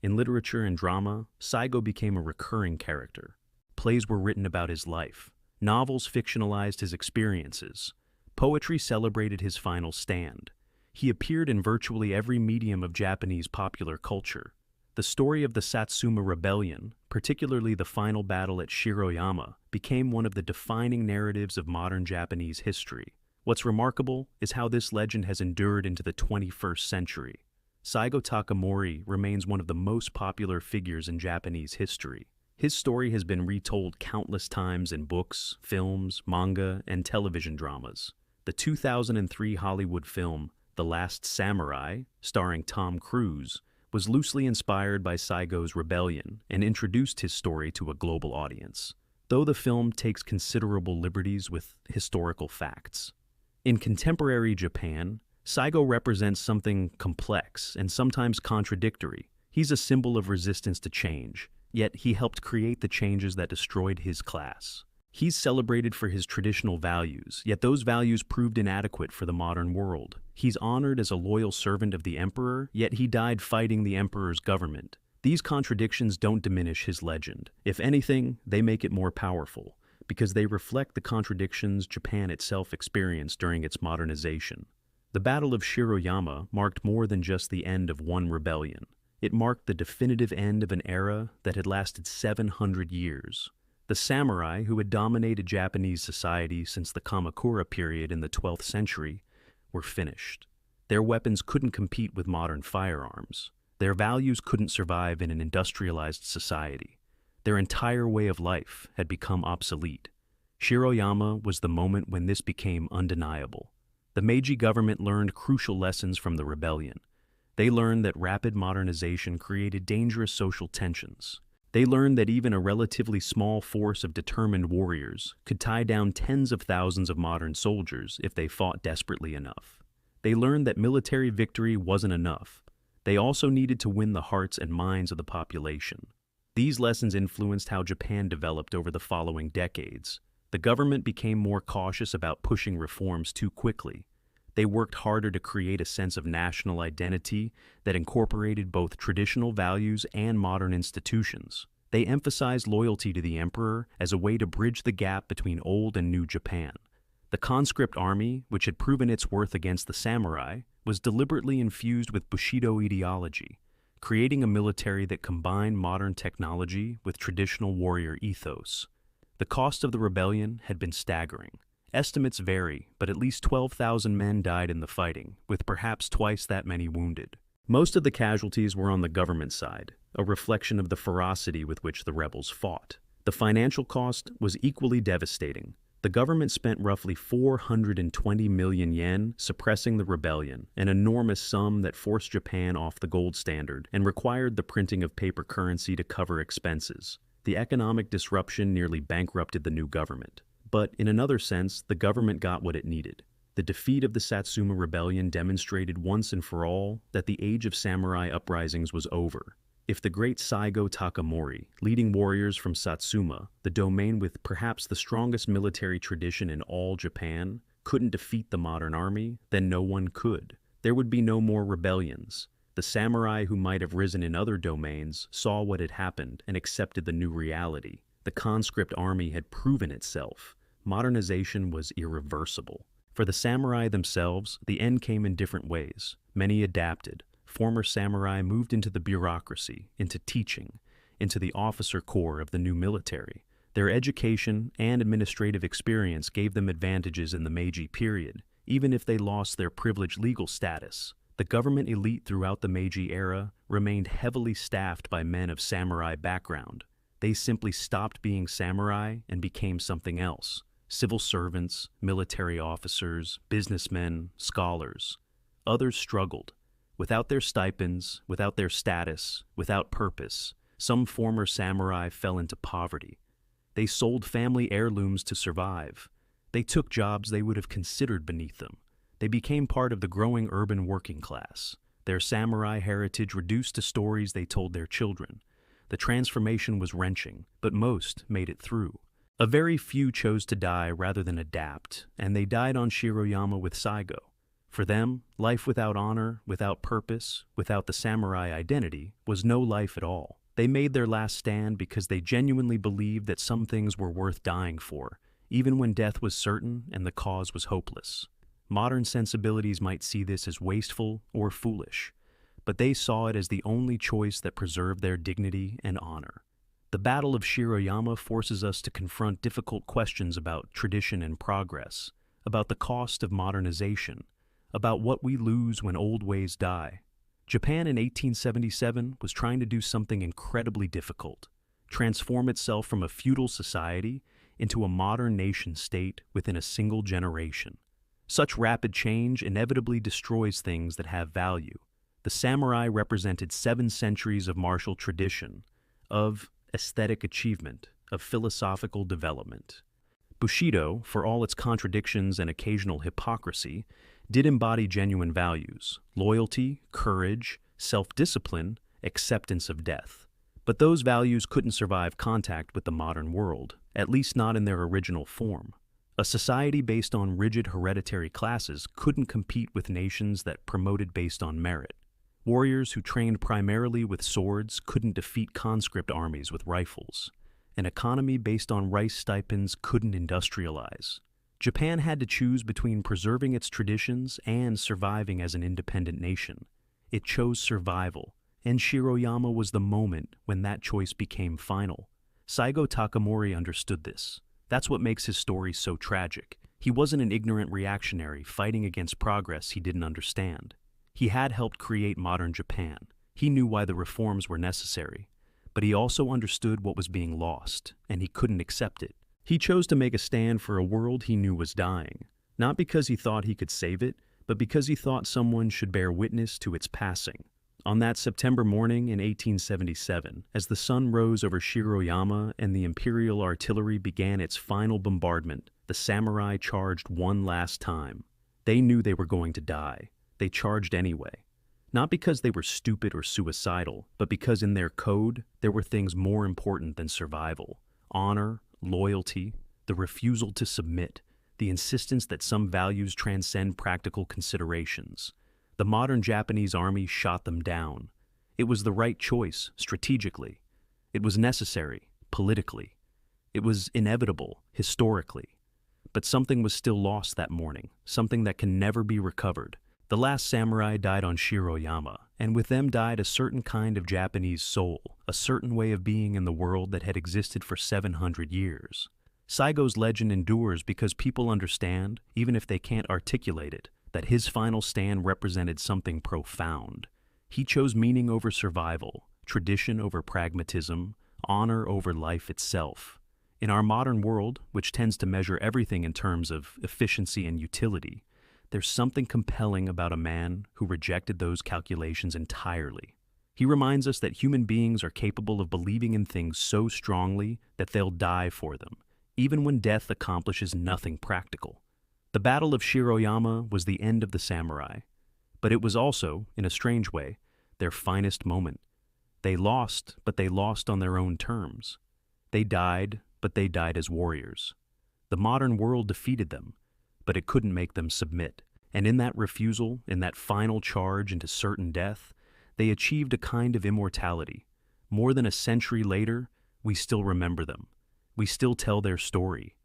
In literature and drama, Saigo became a recurring character. Plays were written about his life. Novels fictionalized his experiences. Poetry celebrated his final stand. He appeared in virtually every medium of Japanese popular culture. The story of the Satsuma Rebellion, particularly the final battle at Shiroyama, became one of the defining narratives of modern Japanese history. What's remarkable is how this legend has endured into the 21st century. Saigo Takamori remains one of the most popular figures in Japanese history. His story has been retold countless times in books, films, manga, and television dramas. The 2003 Hollywood film, The Last Samurai, starring Tom Cruise, was loosely inspired by Saigo's rebellion and introduced his story to a global audience, though the film takes considerable liberties with historical facts. In contemporary Japan, Saigo represents something complex and sometimes contradictory. He's a symbol of resistance to change, yet he helped create the changes that destroyed his class. He's celebrated for his traditional values, yet those values proved inadequate for the modern world. He's honored as a loyal servant of the emperor, yet he died fighting the emperor's government. These contradictions don't diminish his legend. If anything, they make it more powerful, because they reflect the contradictions Japan itself experienced during its modernization. The Battle of Shiroyama marked more than just the end of one rebellion. It marked the definitive end of an era that had lasted 700 years. The samurai, who had dominated Japanese society since the Kamakura period in the 12th century, were finished. Their weapons couldn't compete with modern firearms. Their values couldn't survive in an industrialized society. Their entire way of life had become obsolete. Shiroyama was the moment when this became undeniable. The Meiji government learned crucial lessons from the rebellion. They learned that rapid modernization created dangerous social tensions. They learned that even a relatively small force of determined warriors could tie down tens of thousands of modern soldiers if they fought desperately enough. They learned that military victory wasn't enough. They also needed to win the hearts and minds of the population. These lessons influenced how Japan developed over the following decades. The government became more cautious about pushing reforms too quickly. They worked harder to create a sense of national identity that incorporated both traditional values and modern institutions. They emphasized loyalty to the emperor as a way to bridge the gap between old and new Japan. The conscript army, which had proven its worth against the samurai, was deliberately infused with Bushido ideology, creating a military that combined modern technology with traditional warrior ethos. The cost of the rebellion had been staggering. Estimates vary, but at least 12,000 men died in the fighting, with perhaps twice that many wounded. Most of the casualties were on the government side, a reflection of the ferocity with which the rebels fought. The financial cost was equally devastating. The government spent roughly 420 million yen suppressing the rebellion, an enormous sum that forced Japan off the gold standard and required the printing of paper currency to cover expenses. The economic disruption nearly bankrupted the new government. But in another sense, the government got what it needed. The defeat of the Satsuma Rebellion demonstrated once and for all that the age of samurai uprisings was over. If the great Saigo Takamori, leading warriors from Satsuma, the domain with perhaps the strongest military tradition in all Japan, couldn't defeat the modern army, then no one could. There would be no more rebellions. The samurai who might have risen in other domains saw what had happened and accepted the new reality. The conscript army had proven itself. Modernization was irreversible. For the samurai themselves, the end came in different ways. Many adapted. Former samurai moved into the bureaucracy, into teaching, into the officer corps of the new military. Their education and administrative experience gave them advantages in the Meiji period, even if they lost their privileged legal status. The government elite throughout the Meiji era remained heavily staffed by men of samurai background. They simply stopped being samurai and became something else. Civil servants, military officers, businessmen, scholars. Others struggled. Without their stipends, without their status, without purpose, some former samurai fell into poverty. They sold family heirlooms to survive. They took jobs they would have considered beneath them. They became part of the growing urban working class. Their samurai heritage reduced to stories they told their children. The transformation was wrenching, but most made it through. A very few chose to die rather than adapt, and they died on Shiroyama with Saigo. For them, life without honor, without purpose, without the samurai identity, was no life at all. They made their last stand because they genuinely believed that some things were worth dying for, even when death was certain and the cause was hopeless. Modern sensibilities might see this as wasteful or foolish, but they saw it as the only choice that preserved their dignity and honor. The Battle of Shiroyama forces us to confront difficult questions about tradition and progress, about the cost of modernization, about what we lose when old ways die. Japan in 1877 was trying to do something incredibly difficult, transform itself from a feudal society into a modern nation-state within a single generation. Such rapid change inevitably destroys things that have value. The samurai represented 7 centuries of martial tradition, of aesthetic achievement, of philosophical development. Bushido, for all its contradictions and occasional hypocrisy, did embody genuine values: loyalty, courage, self-discipline, acceptance of death. But those values couldn't survive contact with the modern world, at least not in their original form. A society based on rigid hereditary classes couldn't compete with nations that promoted based on merit. Warriors who trained primarily with swords couldn't defeat conscript armies with rifles. An economy based on rice stipends couldn't industrialize. Japan had to choose between preserving its traditions and surviving as an independent nation. It chose survival, and Shiroyama was the moment when that choice became final. Saigo Takamori understood this. That's what makes his story so tragic. He wasn't an ignorant reactionary fighting against progress he didn't understand. He had helped create modern Japan. He knew why the reforms were necessary. But he also understood what was being lost, and he couldn't accept it. He chose to make a stand for a world he knew was dying, not because he thought he could save it, but because he thought someone should bear witness to its passing. On that September morning in 1877, as the sun rose over Shiroyama and the imperial artillery began its final bombardment, the samurai charged one last time. They knew they were going to die. They charged anyway. Not because they were stupid or suicidal, but because in their code, there were things more important than survival: honor, loyalty, the refusal to submit, the insistence that some values transcend practical considerations. The modern Japanese army shot them down. It was the right choice, strategically. It was necessary, politically. It was inevitable, historically. But something was still lost that morning, something that can never be recovered. The last samurai died on Shiroyama, and with them died a certain kind of Japanese soul, a certain way of being in the world that had existed for 700 years. Saigo's legend endures because people understand, even if they can't articulate it, that his final stand represented something profound. He chose meaning over survival, tradition over pragmatism, honor over life itself. In our modern world, which tends to measure everything in terms of efficiency and utility, there's something compelling about a man who rejected those calculations entirely. He reminds us that human beings are capable of believing in things so strongly that they'll die for them, even when death accomplishes nothing practical. The Battle of Shiroyama was the end of the samurai, but it was also, in a strange way, their finest moment. They lost, but they lost on their own terms. They died, but they died as warriors. The modern world defeated them, but it couldn't make them submit. And in that refusal, in that final charge into certain death, they achieved a kind of immortality. More than a century later, we still remember them. We still tell their story.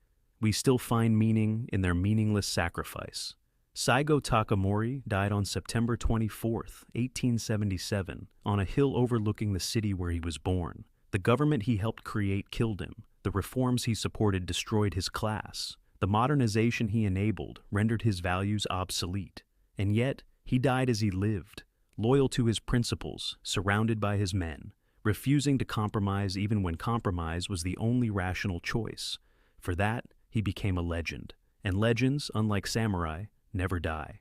We still find meaning in their meaningless sacrifice. Saigo Takamori died on September 24, 1877, on a hill overlooking the city where he was born. The government he helped create killed him. The reforms he supported destroyed his class. The modernization he enabled rendered his values obsolete. And yet, he died as he lived, loyal to his principles, surrounded by his men, refusing to compromise even when compromise was the only rational choice. For that, he became a legend. And legends, unlike samurai, never die.